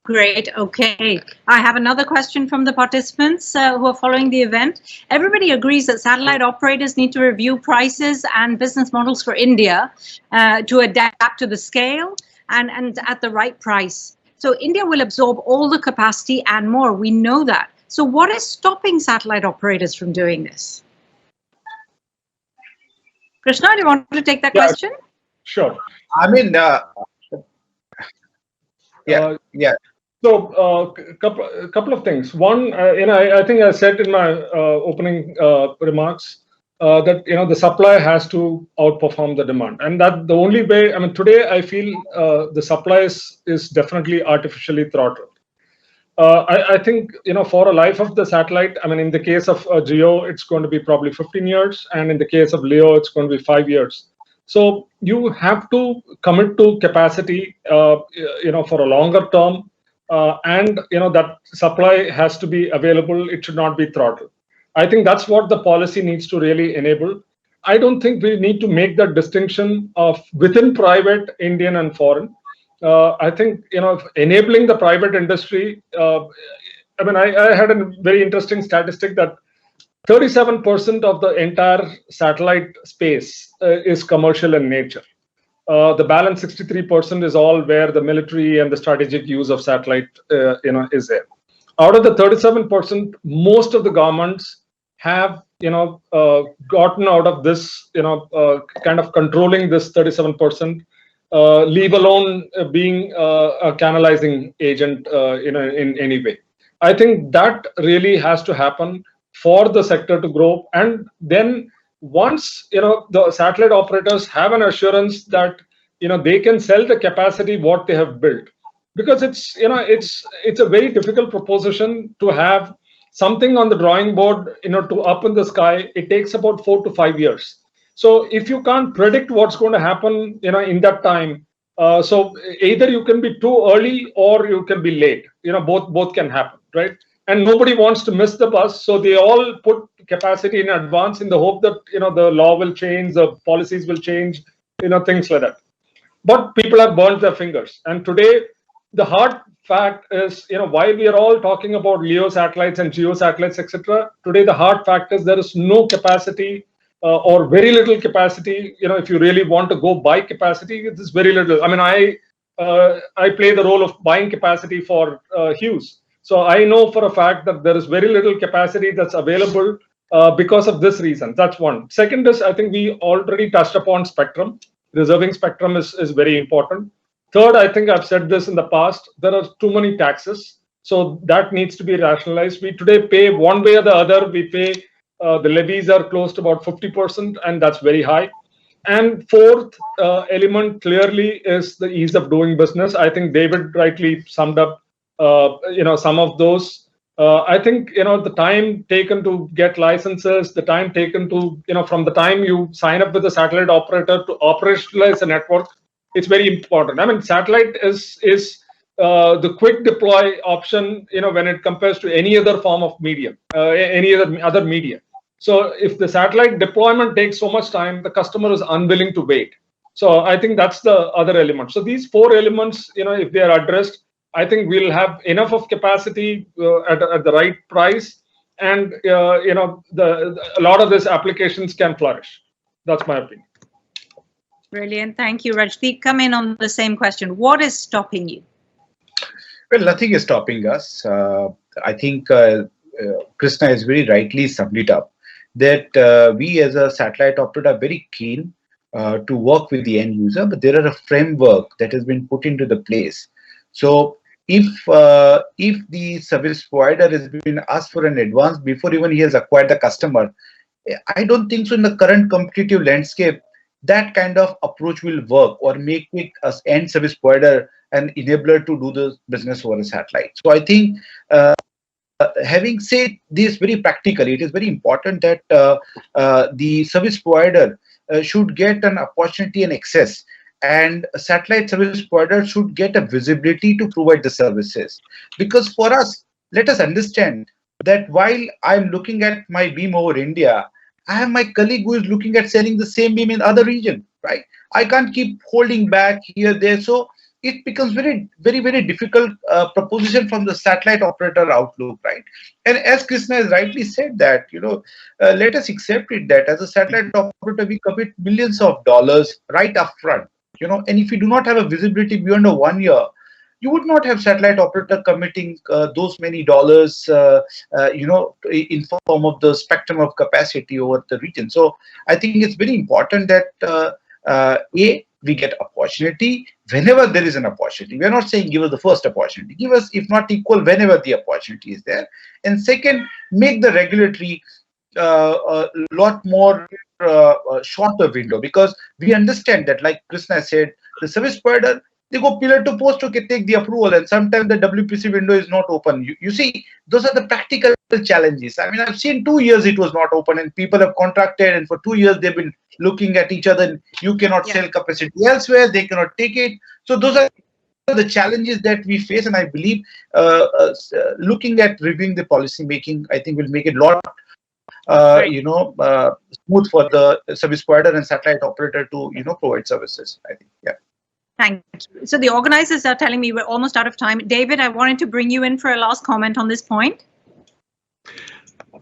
Great. Okay. I have another question from the participants who are following the event. Everybody agrees that satellite operators need to review prices and business models for India to adapt to the scale and at the right price. So India will absorb all the capacity and more. We know that. So what is stopping satellite operators from doing this? Krishna, do you want to take that question? Sure. I mean, yeah. So, couple of things. One, I think I said in my opening remarks that the supply has to outperform the demand, and that the only way. I mean, today I feel the supply is definitely artificially throttled. I think for a life of the satellite, I mean, in the case of Geo, it's going to be probably 15 years, and in the case of Leo, it's going to be 5 years. So you have to commit to capacity, for a longer term. And that supply has to be available. It should not be throttled. I think that's what the policy needs to really enable. I don't think we need to make that distinction of within private, Indian and foreign. I think enabling the private industry. I mean, I had a very interesting statistic that 37% of the entire satellite space is commercial in nature. The balance 63% is all where the military and the strategic use of satellite, is there. Out of the 37%, most of the governments have, gotten out of this, kind of controlling this 37%, leave alone being a canalizing agent, in any way. I think that really has to happen for the sector to grow, and then once the satellite operators have an assurance that they can sell the capacity what they have built, because it's a very difficult proposition to have something on the drawing board to up in the sky. It takes about 4 to 5 years. So if you can't predict what's going to happen in that time, so either you can be too early or you can be late. Both can happen, right? And nobody wants to miss the bus, so they all put capacity in advance in the hope that the law will change, the policies will change, things like that. But people have burnt their fingers, and today the hard fact is, while we are all talking about LEO satellites and GEO satellites, etc., today the hard fact is there is no capacity or very little capacity. If you really want to go buy capacity, it is very little. I mean, I play the role of buying capacity for Hughes. So I know for a fact that there is very little capacity that's available because of this reason. That's one. Second is, I think we already touched upon spectrum. Reserving spectrum is very important. Third, I think I've said this in the past, there are too many taxes. So that needs to be rationalized. We today pay one way or the other. We pay, the levies are close to about 50%, and that's very high. And fourth element clearly is the ease of doing business. I think David rightly summed up some of those. I think the time taken to get licenses, the time taken to from the time you sign up with a satellite operator to operationalize a network, it's very important. I mean, satellite is the quick deploy option when it compares to any other form of medium, any other media. So if the satellite deployment takes so much time, the customer is unwilling to wait. So I think that's the other element. So these four elements, if they are addressed, I think we'll have enough of capacity at the right price, and a lot of these applications can flourish. That's my opinion. Brilliant, thank you, Rajdeep. Come in on the same question. What is stopping you? Well, nothing is stopping us. I think Krishna has very rightly summed it up that we as a satellite operator are very keen to work with the end user, but there are a framework that has been put into the place. So if the service provider has been asked for an advance before even he has acquired the customer, I don't think so in the current competitive landscape that kind of approach will work or make it as end service provider an enabler to do the business over a satellite. So I think having said this very practically, it is very important that the service provider should get an opportunity and access, and a satellite service provider should get a visibility to provide the services. Because for us, let us understand that while I'm looking at my beam over India, I have my colleague who is looking at selling the same beam in other region, right? I can't keep holding back here, there. So it becomes very, very, very difficult proposition from the satellite operator outlook, right? And as Krishna has rightly said that, let us accept it that as a satellite operator, we commit millions of dollars right up front, and if you do not have a visibility beyond a 1 year, you would not have satellite operator committing those many dollars, in form of the spectrum of capacity over the region. So I think it's very important that we get opportunity whenever there is an opportunity. We're not saying give us the first opportunity. Give us, if not equal, whenever the opportunity is there. And second, make the regulatory a lot more shorter window, because we understand that, like Krishna said, the service provider, they go pillar to post to take the approval, and sometimes the WPC window is not open. You see, those are the practical challenges. I mean, I've seen 2 years it was not open, and people have contracted, and for 2 years they've been looking at each other, and you cannot sell capacity elsewhere, they cannot take it. So those are the challenges that we face, and I believe looking at reviewing the policy making, I think will make it a lot smooth for the service provider and satellite operator to provide services. I think, yeah. Thank you. So the organizers are telling me we're almost out of time. David, I wanted to bring you in for a last comment on this point.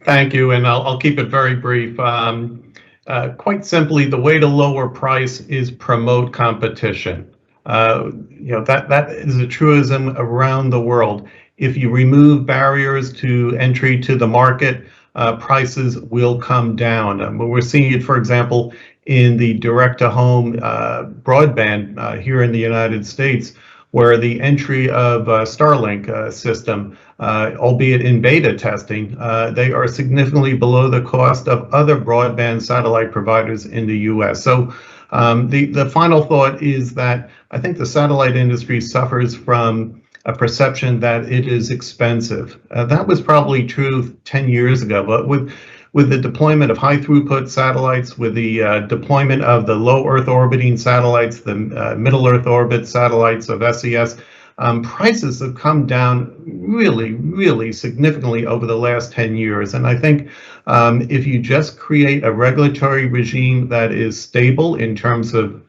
Thank you, and I'll keep it very brief. Quite simply, the way to lower price is promote competition. That is a truism around the world. If you remove barriers to entry to the market, prices will come down. We're seeing it, for example, in the direct-to-home broadband here in the United States, where the entry of Starlink system, albeit in beta testing, they are significantly below the cost of other broadband satellite providers in the US. So the final thought is that I think the satellite industry suffers from a perception that it is expensive. That was probably true 10 years ago, but with the deployment of high throughput satellites, with the deployment of the low Earth orbiting satellites, the middle Earth orbit satellites of SES, prices have come down really significantly over the last 10 years. And I think if you just create a regulatory regime that is stable in terms of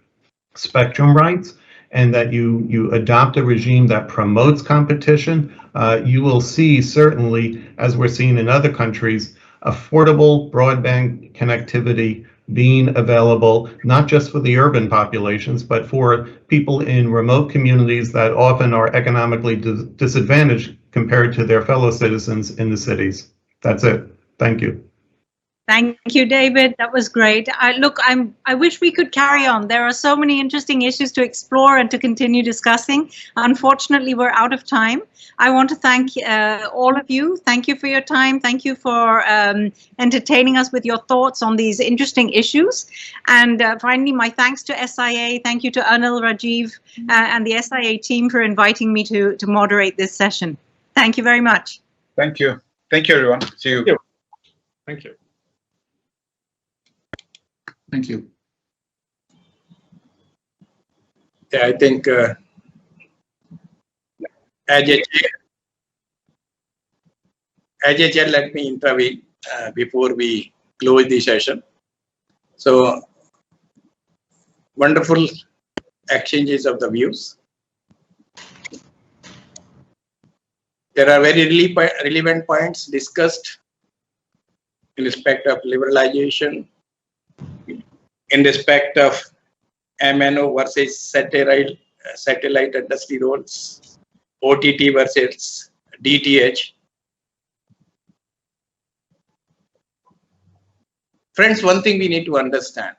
spectrum rights, and that you adopt a regime that promotes competition, you will see, certainly, as we're seeing in other countries, affordable broadband connectivity being available, not just for the urban populations, but for people in remote communities that often are economically disadvantaged compared to their fellow citizens in the cities. That's it. Thank you. Thank you, David. That was great. I wish we could carry on. There are so many interesting issues to explore and to continue discussing. Unfortunately, we're out of time. I want to thank all of you. Thank you for your time. Thank you for entertaining us with your thoughts on these interesting issues. And finally, my thanks to SIA. Thank you to Anil, Rajiv, and the SIA team for inviting me to moderate this session. Thank you very much. Thank you. Thank you, everyone. See you. Thank you. Thank you. Yeah, I think as a chair, let me intervene before we close the session. So, wonderful exchanges of the views. There are very relevant points discussed in respect of liberalization, in respect of MNO versus satellite industry roles, OTT versus DTH. Friends, one thing we need to understand,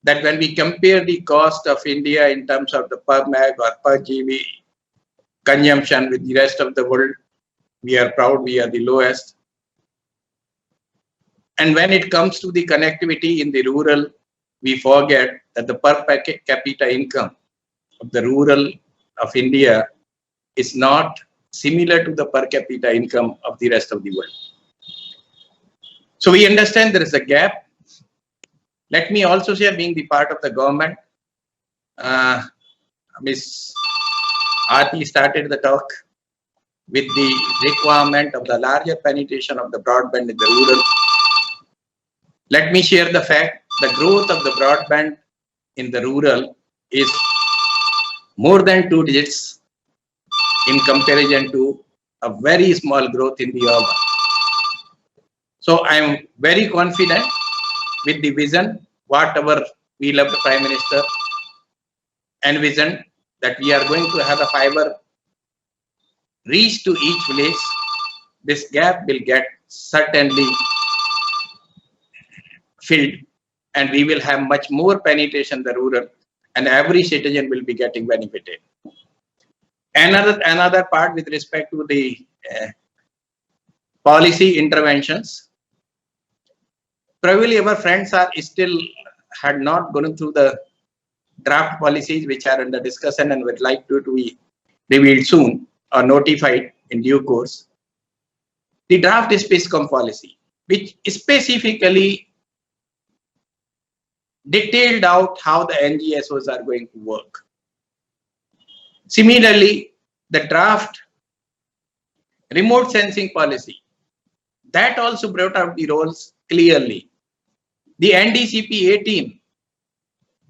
that when we compare the cost of India in terms of the per meg or per GB consumption with the rest of the world, we are proud we are the lowest. And when it comes to the connectivity in the rural, we forget that the per capita income of the rural of India is not similar to the per capita income of the rest of the world. So we understand there is a gap. Let me also share, being the part of the government, Ms. Aarti started the talk with the requirement of the larger penetration of the broadband in the rural. Let me share the fact, the growth of the broadband in the rural is more than 2 digits in comparison to a very small growth in the urban. So I am very confident with the vision, whatever we love the Prime Minister envisioned, that we are going to have a fiber reach to each village, this gap will get certainly filled, and we will have much more penetration in the rural, and every citizen will be getting benefited. Another part with respect to the policy interventions, probably our friends are still had not gone through the draft policies which are under discussion and would like to be revealed soon or notified in due course. The draft SpaceCom policy, which specifically detailed out how the NGSOs are going to work. Similarly, the draft remote sensing policy, that also brought out the roles clearly. The NDCP 18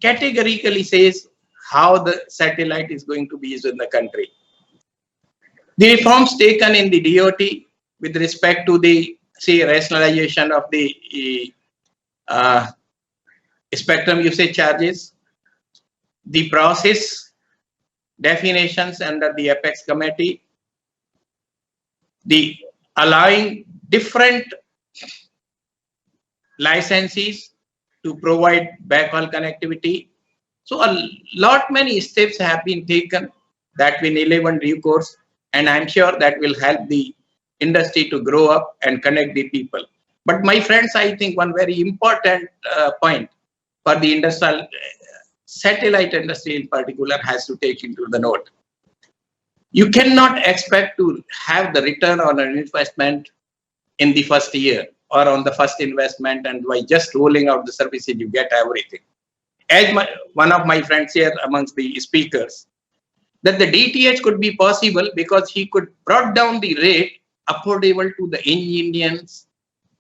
categorically says how the satellite is going to be used in the country. The reforms taken in the DOT with respect to the, say, rationalization of the spectrum usage charges, the process definitions under the Apex Committee, the allowing different licensees to provide backhaul connectivity. So many steps have been taken that will enable due course, and I'm sure that will help the industry to grow up and connect the people. But my friends, I think one very important point for the industrial satellite industry in particular has to take into the note. You cannot expect to have the return on an investment in the first year or on the first investment, and by just rolling out the services you get everything. As one of my friends here amongst the speakers, that the DTH could be possible because he could brought down the rate affordable to the Indians'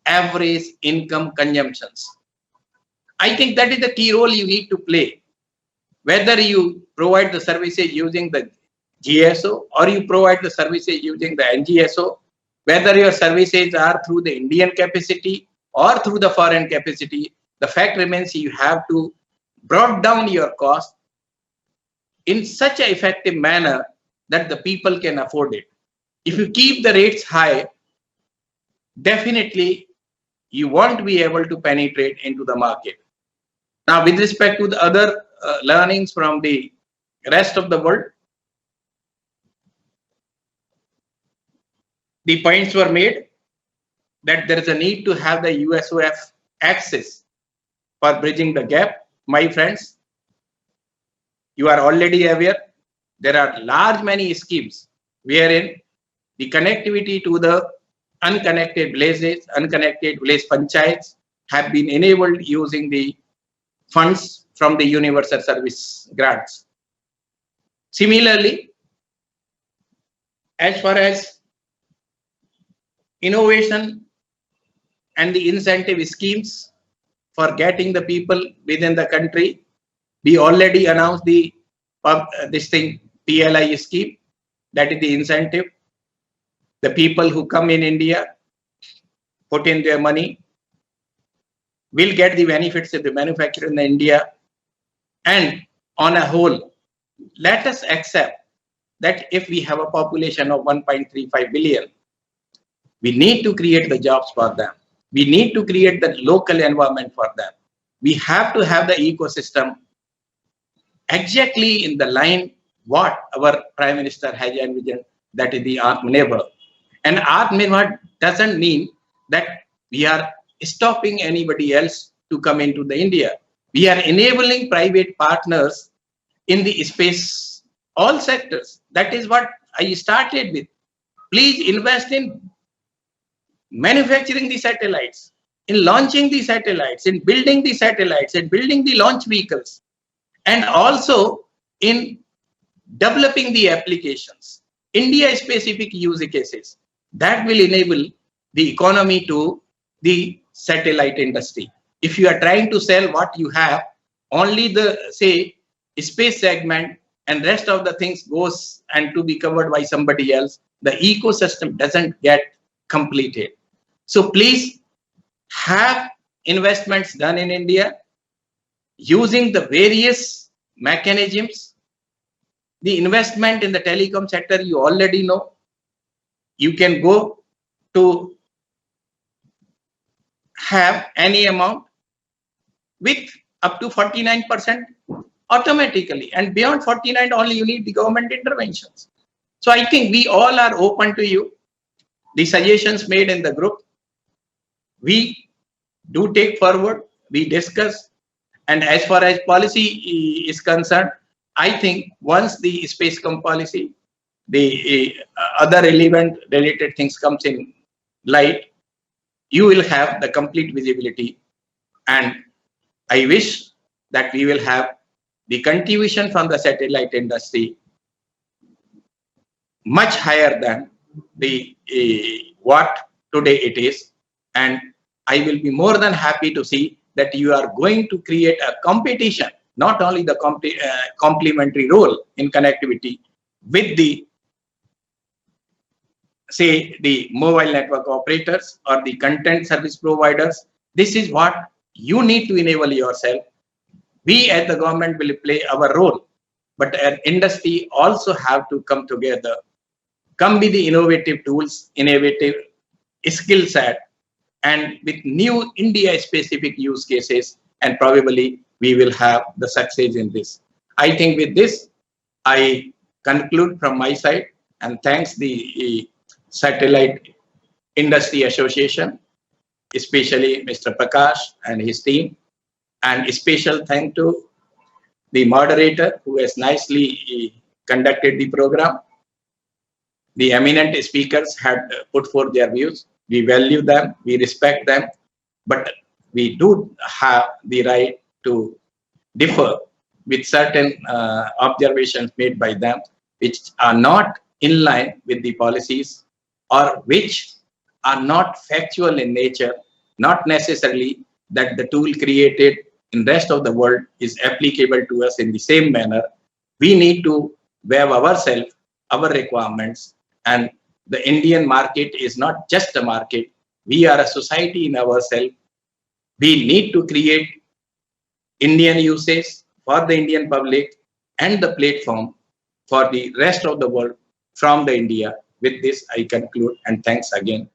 average income consumptions. I think that is the key role you need to play. Whether you provide the services using the GSO or you provide the services using the NGSO, whether your services are through the Indian capacity or through the foreign capacity, the fact remains you have to brought down your cost in such an effective manner that the people can afford it. If you keep the rates high, definitely you won't be able to penetrate into the market. Now, with respect to the other learnings from the rest of the world, the points were made that there is a need to have the USOF access for bridging the gap. My friends, you are already aware there are many schemes wherein the connectivity to the unconnected villages, unconnected village panchayats have been enabled using the funds from the universal service grants. Similarly, as far as innovation and the incentive schemes for getting the people within the country, we already announced the PLI scheme, that is the incentive. The people who come in India, put in their money, will get the benefits of the manufacture in India. And on a whole, let us accept that if we have a population of 1.35 billion, we need to create the jobs for them. We need to create the local environment for them. We have to have the ecosystem exactly in the line what our Prime Minister has envisioned, that is the Atmanirbhar. And Atmanirbhar doesn't mean that we are stopping anybody else to come into the India. We are enabling private partners in the space, all sectors. That is what I started with. Please invest in manufacturing the satellites, in launching the satellites, in building the satellites, in building the launch vehicles, and also in developing the applications, India-specific use cases that will enable the economy to the satellite industry. If you are trying to sell what you have, only the, say, space segment and rest of the things goes and to be covered by somebody else, the ecosystem doesn't get completed. So please have investments done in India using the various mechanisms. The investment in the telecom sector, you already know, you can go to have any amount with up to 49% automatically, and beyond 49 only you need the government interventions. So I think we all are open to you. The suggestions made in the group, we do take forward, we discuss, and as far as policy is concerned, I think once the Spacecom policy, the other relevant related things comes in light, you will have the complete visibility. And I wish that we will have the contribution from the satellite industry much higher than the what today it is. And I will be more than happy to see that you are going to create a competition, not only the complementary role in connectivity with the, say, the mobile network operators or the content service providers. This is what you need to enable yourself. We as the government will play our role, but as industry also have to come together, come with the innovative tools, innovative skill set, and with new India-specific use cases, and probably we will have the success in this. I think with this, I conclude from my side, and thanks the Satellite Industry Association, especially Mr. Prakash and his team, and a special thank to the moderator who has nicely conducted the program. The eminent speakers had put forth their views. We value them, we respect them, but we do have the right to differ with certain observations made by them, which are not in line with the policies or which are not factual in nature, not necessarily that the tool created in the rest of the world is applicable to us in the same manner. We need to weave ourselves, our requirements, and the Indian market is not just a market. We are a society in ourselves. We need to create Indian uses for the Indian public and the platform for the rest of the world from the India. With this, I conclude, and thanks again.